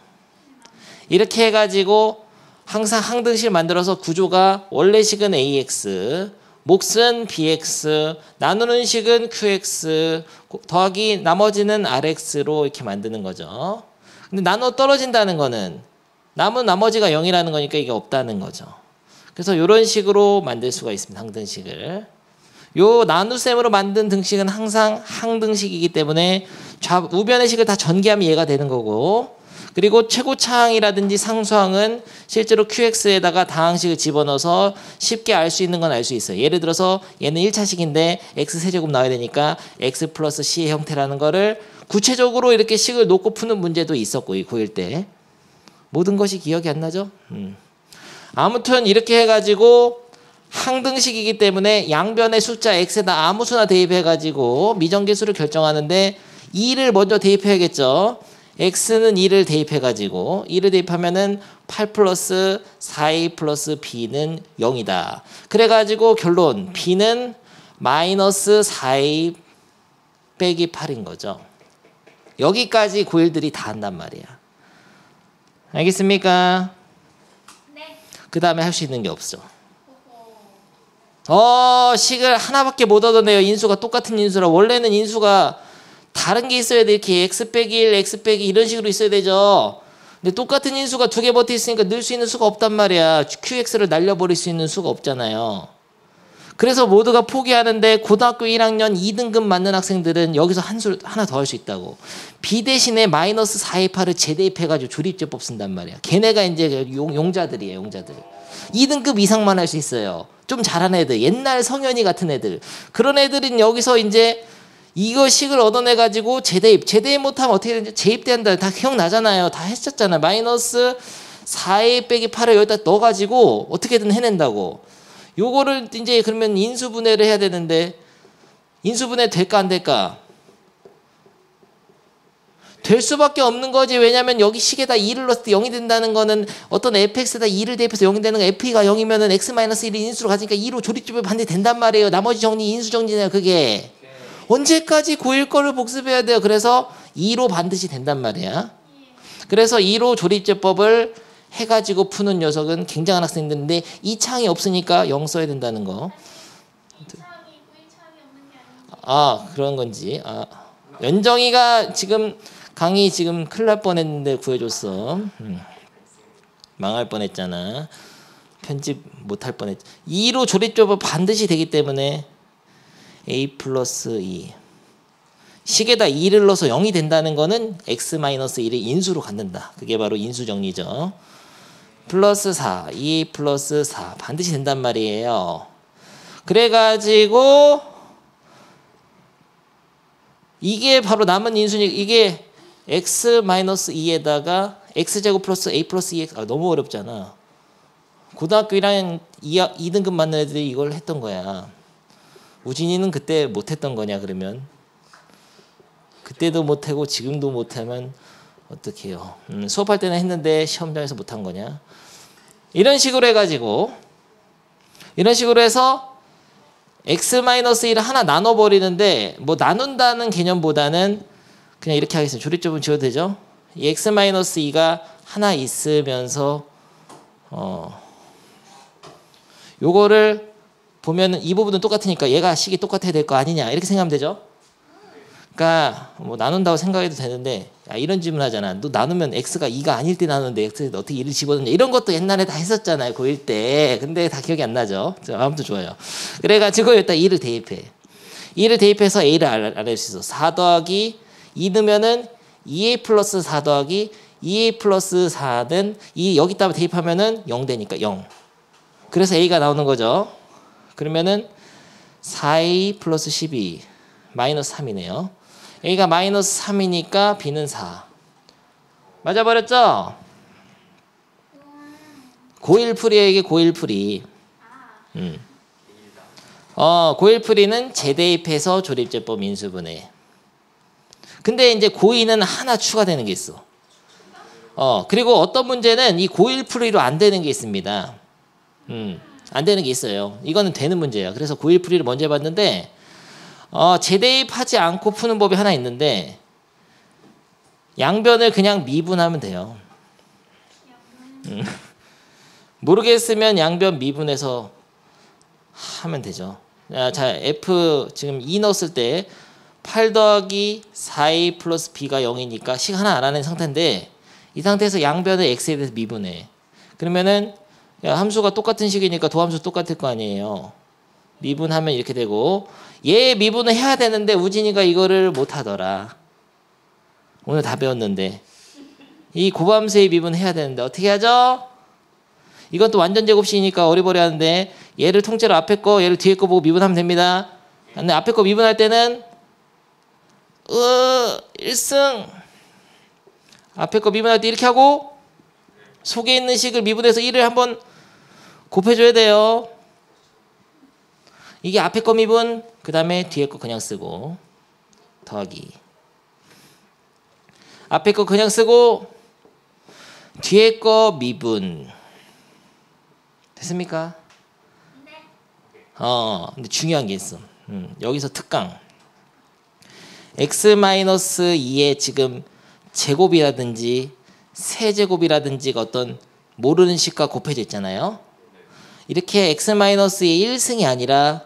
이렇게 해가지고 항상 항등식을 만들어서 구조가 원래 식은 ax 몫은 bx, 나누는 식은 qx, 더하기 나머지는 rx로 이렇게 만드는 거죠. 근데 나눠 떨어진다는 거는 남은 나머지가 0이라는 거니까 이게 없다는 거죠. 그래서 이런 식으로 만들 수가 있습니다. 항등식을. 요 나눗셈으로 만든 등식은 항상 항등식이기 때문에 우변의 식을 다 전개하면 얘가 되는 거고, 그리고 최고차항이라든지 상수항은 실제로 QX에다가 다항식을 집어넣어서 쉽게 알 수 있는 건 알 수 있어요. 예를 들어서 얘는 1차식인데 X 세제곱 나와야 되니까 X 플러스 C의 형태라는 거를 구체적으로 이렇게 식을 놓고 푸는 문제도 있었고 이 고1 때. 모든 것이 기억이 안 나죠? 아무튼 이렇게 해가지고 항등식이기 때문에 양변의 숫자 x에다 아무 수나 대입해가지고 미정계수를 결정하는데 2를 먼저 대입해야겠죠. x는 2를 대입해가지고 2를 대입하면은 8 플러스 4a 플러스 b는 0이다. 그래가지고 결론 b는 마이너스 4a 빼기 8인 거죠. 여기까지 고1들이 다 한단 말이야. 알겠습니까? 네. 그 다음에 할 수 있는 게 없어. 식을 하나밖에 못 얻어내요. 인수가 똑같은 인수라. 원래는 인수가 다른 게 있어야 돼. 이렇게 x 빼기 1, x 빼기 이런 식으로 있어야 되죠. 근데 똑같은 인수가 두 개 버텨 있으니까 늘 수 있는 수가 없단 말이야. qx를 날려버릴 수 있는 수가 없잖아요. 그래서 모두가 포기하는데 고등학교 1학년 2등급 맞는 학생들은 여기서 하나 더 할 수 있다고. b 대신에 마이너스 4의 8을 재대입해가지고 조립제법 쓴단 말이야. 걔네가 이제 용자들이에요. 용자들. 2등급 이상만 할 수 있어요. 좀 잘하는 애들. 옛날 성현이 같은 애들. 그런 애들은 여기서 이제 이거 식을 얻어내가지고 재대입 못하면 어떻게 되는지 재입대한다. 다 기억나잖아요. 다 했었잖아요. 마이너스 4a 빼기 8을 여기다 넣어가지고 어떻게든 해낸다고. 요거를 이제 그러면 인수분해를 해야 되는데 인수분해 될까 안 될까? 될 수밖에 없는 거지. 왜냐면 여기 식에다 2를 넣었을 때 0이 된다는 거는 어떤 fx에다 2를 대입해서 0이 되는 거 f가 0이면은 x-1을 인수로 가지니까 2로 조립집을 반드시 된단 말이에요. 나머지 정리 인수 정리네요. 그게. 언제까지 고1 거를 복습해야 돼요. 그래서 2로 반드시 된단 말이야. 그래서 2로 조립제법을 해가지고 푸는 녀석은 굉장한 학생들인데 이 창이 없으니까 0 써야 된다는 거. 아 그런 건지. 연정이가 지금 강의 지금 큰일 날 뻔했는데 구해줬어. 망할 뻔했잖아. 편집 못할 뻔했. 2로 조립제법 반드시 되기 때문에 a 플러스 2 식에다 2를 넣어서 0이 된다는 거는 x-1을 인수로 갖는다. 그게 바로 인수정리죠. 플러스 4 2 플러스 4 반드시 된단 말이에요. 그래가지고 이게 바로 남은 인수니 이게 x-2에다가 x제곱 플러스 a 플러스 2x 너무 어렵잖아. 고등학교 1학년 2등급 맞는 애들이 이걸 했던 거야. 우진이는 그때 못했던 거냐 그러면 그때도 못하고 지금도 못하면 어떡해요. 수업할 때는 했는데 시험장에서 못한 거냐. 이런 식으로 해가지고 이런 식으로 해서 x-1을 하나 나눠버리는데 뭐 나눈다는 개념보다는 그냥 이렇게 하겠습니다. 조립제법 지어도 되죠. 이 x-2가 하나 있으면서 요거를 보면은 이 부분은 똑같으니까 얘가 식이 똑같아야 될 거 아니냐 이렇게 생각하면 되죠. 그러니까 뭐 나눈다고 생각해도 되는데 이런 질문 하잖아. 너 나누면 x가 2가 아닐 때 나누는데 x에다 어떻게 2를 집어넣냐 이런 것도 옛날에 다 했었잖아요. 고1 때. 근데 다 기억이 안 나죠. 아무튼 좋아요. 그래가지고 일단 2를 대입해. 2를 대입해서 a를 알아낼 수 있어. 4 더하기 2 넣으면은 2a 플러스 4 더하기 2a 플러스 4는 여기다가 대입하면은 0 되니까 0. 그래서 a가 나오는 거죠. 그러면은 4a 플러스 12 마이너스 3이네요. a가 마이너스 3이니까 b는 4. 맞아버렸죠? 고1풀이에요. 이게 고1풀이. 고1풀이는 재대입해서 조립제법 인수분해. 근데 이제 고2는 하나 추가되는 게 있어. 그리고 어떤 문제는 이 고1풀이로 안 되는 게 있습니다. 안 되는 게 있어요. 이거는 되는 문제야. 그래서 고1풀이를 먼저 해봤는데 재대입하지 않고 푸는 법이 하나 있는데 양변을 그냥 미분하면 돼요. 모르겠으면 양변 미분해서 하면 되죠. 자 F 지금 2 넣었을 때 8 더하기 4a 플러스 b가 0이니까 식 하나 알아낸 상태인데 이 상태에서 양변을 x에 대해서 미분해. 그러면은 함수가 똑같은 식이니까 도함수 똑같을 거 아니에요. 미분하면 이렇게 되고 얘 미분을 해야 되는데 우진이가 이거를 못하더라. 오늘 다 배웠는데 이 고함수의 미분 해야 되는데 어떻게 하죠? 이건 또 완전 제곱식이니까 어리버리하는데 얘를 통째로 앞에 거 얘를 뒤에 거 보고 미분하면 됩니다. 근데 앞에 거 미분할 때는 1승 앞에 거 미분할 때 이렇게 하고 속에 있는 식을 미분해서 1을 한번 곱해줘야 돼요. 이게 앞에 거 미분, 그 다음에 뒤에 거 그냥 쓰고 더하기. 앞에 거 그냥 쓰고 뒤에 거 미분. 됐습니까? 근데 중요한 게 있어. 여기서 특강. x-2의 지금 제곱이라든지 세제곱이라든지가 어떤 모르는 식과 곱해져 있잖아요. 이렇게 x-의 1승이 아니라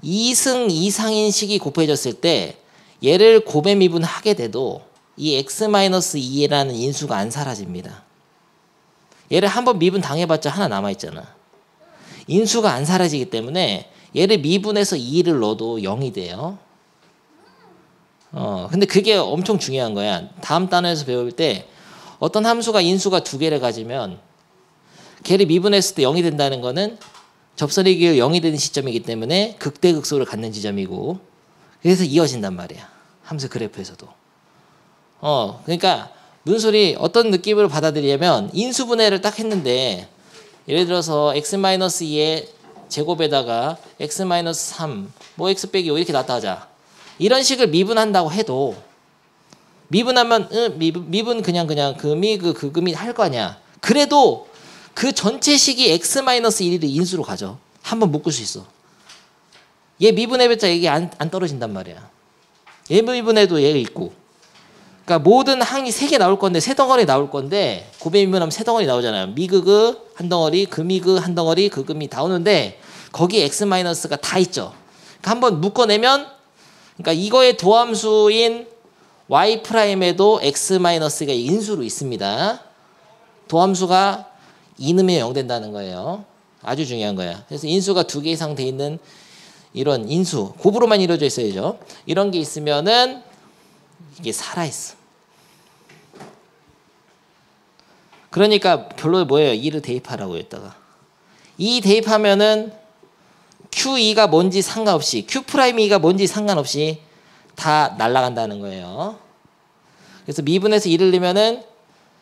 2승 이상인 식이 곱해졌을 때 얘를 곱해 미분하게 돼도 이 x-2라는 인수가 안 사라집니다. 얘를 한번 미분 당해봤자 하나 남아있잖아. 인수가 안 사라지기 때문에 얘를 미분해서 2를 넣어도 0이 돼요. 근데 그게 엄청 중요한 거야. 다음 단원에서 배울 때 어떤 함수가 인수가 두 개를 가지면 걔를 미분했을 때 0이 된다는 거는 접선의 기호 0이 되는 시점이기 때문에 극대극소를 갖는 지점이고, 그래서 이어진단 말이야. 함수 그래프에서도. 그러니까 무슨 소리, 어떤 느낌으로 받아들이냐면 인수분해를 딱 했는데 예를 들어서 x-2의 제곱에다가 x-3 뭐 x 빼기 5 이렇게 놨다 하자. 이런 식을 미분한다고 해도 미분하면 미분 그냥 금이 금이 할 거 아니야. 그래도 그 전체 식이 x-1을 인수로 가져. 한번 묶을 수 있어. 얘 미분해봤자 이게 안 떨어진단 말이야. 얘 미분해도 얘가 있고. 그러니까 모든 항이 3개 나올 건데, 3덩어리 나올 건데, 곱해 미분하면 3덩어리 나오잖아요. 미그그 한 덩어리, 금이그 한 덩어리, 그금이 다 오는데 거기에 x-가 다 있죠. 그러니까 한번 묶어내면, 그러니까 이거의 도함수인 y'에도 x-가 인수로 있습니다. 도함수가 이음에 0 된다는 거예요. 아주 중요한 거야. 그래서 인수가 2개 이상 돼 있는 이런 인수, 곱으로만 이루어져 있어야죠. 이런 게 있으면은 이게 살아있어. 그러니까 별로 뭐예요? 2를 대입하라고 했다가. 2 대입하면은 Q2가 뭔지 상관없이, Q'2가 뭔지 상관없이 다 날아간다는 거예요. 그래서 미분해서 2를 넣으면은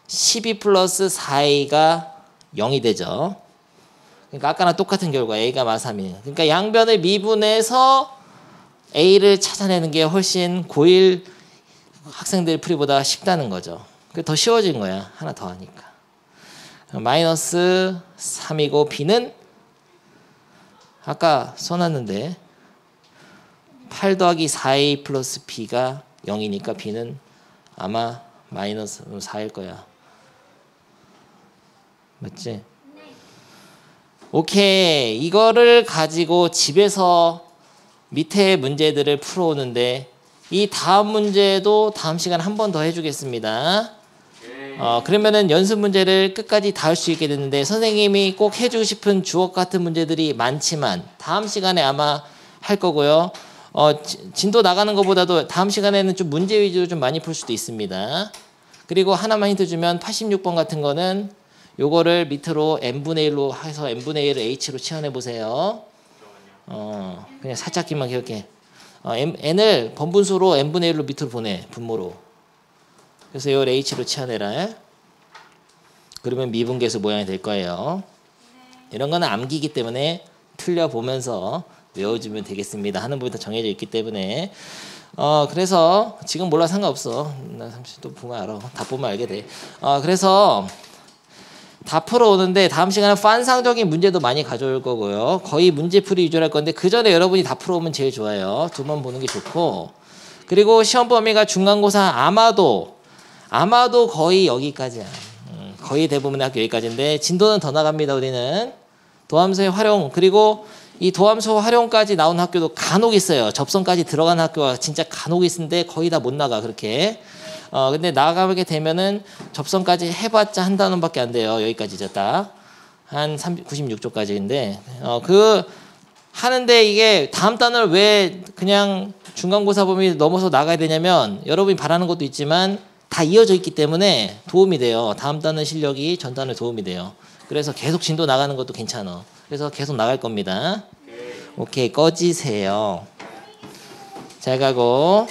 12 플러스 4A가 0이 되죠. 그러니까 아까랑 똑같은 결과, A가 마3이에요. 그러니까 양변을 미분해서 A를 찾아내는 게 훨씬 고1 학생들 풀이보다 쉽다는 거죠. 그게 더 쉬워진 거야. 하나 더 하니까. 마이너스 3이고 B는 아까 써놨는데 8 더하기 4A 플러스 B가 0이니까 B는 아마 마이너스 4일 거야. 맞지? 네. 오케이. 이거를 가지고 집에서 밑에 문제들을 풀어오는데 이 다음 문제도 다음 시간에 한 번 더 해주겠습니다. 그러면은 연습 문제를 끝까지 다 할 수 있게 됐는데 선생님이 꼭 해주고 싶은 주옥 같은 문제들이 많지만 다음 시간에 아마 할 거고요. 진도 나가는 것보다도 다음 시간에는 좀 문제 위주로 좀 많이 풀 수도 있습니다. 그리고 하나만 힌트 주면 86번 같은 거는 요거를 밑으로 n분의 1로 해서 n분의 1을 h로 치환해 보세요. 그냥 살짝만 기억해. n을 번분수로 n분의 1로 밑으로 보내, 분모로. 그래서 이걸 h로 치환해라. 그러면 미분계수 모양이 될 거예요. 이런 거는 암기기 때문에 틀려보면서 외워주면 되겠습니다. 하는 부분이 다 정해져 있기 때문에. 그래서 지금 몰라 상관없어. 나 잠시 또 보면 알아. 다 보면 알게 돼. 그래서 다 풀어오는데 다음 시간에 환상적인 문제도 많이 가져올 거고요. 거의 문제풀이 위주로 할 건데 그 전에 여러분이 다 풀어오면 제일 좋아요. 2번 보는 게 좋고. 그리고 시험 범위가 중간고사 아마도 거의 여기까지야. 거의 대부분의 학교 여기까지인데 진도는 더 나갑니다. 우리는 도함수의 활용, 그리고 이 도함수 활용까지 나온 학교도 간혹 있어요. 접선까지 들어간 학교가 진짜 간혹 있는데 거의 다 못 나가 그렇게. 근데 나가게 되면은 접선까지 해봤자 한 단원밖에 안 돼요. 여기까지 졌다. 한 96쪽까지인데 그 하는데 이게 다음 단을 왜 그냥 중간고사 범위 넘어서 나가야 되냐면 여러분이 바라는 것도 있지만 다 이어져 있기 때문에 도움이 돼요. 다음 단은 실력이 전 단에 도움이 돼요. 그래서 계속 진도 나가는 것도 괜찮아. 그래서 계속 나갈 겁니다. 오케이, 꺼지세요. 잘 가고.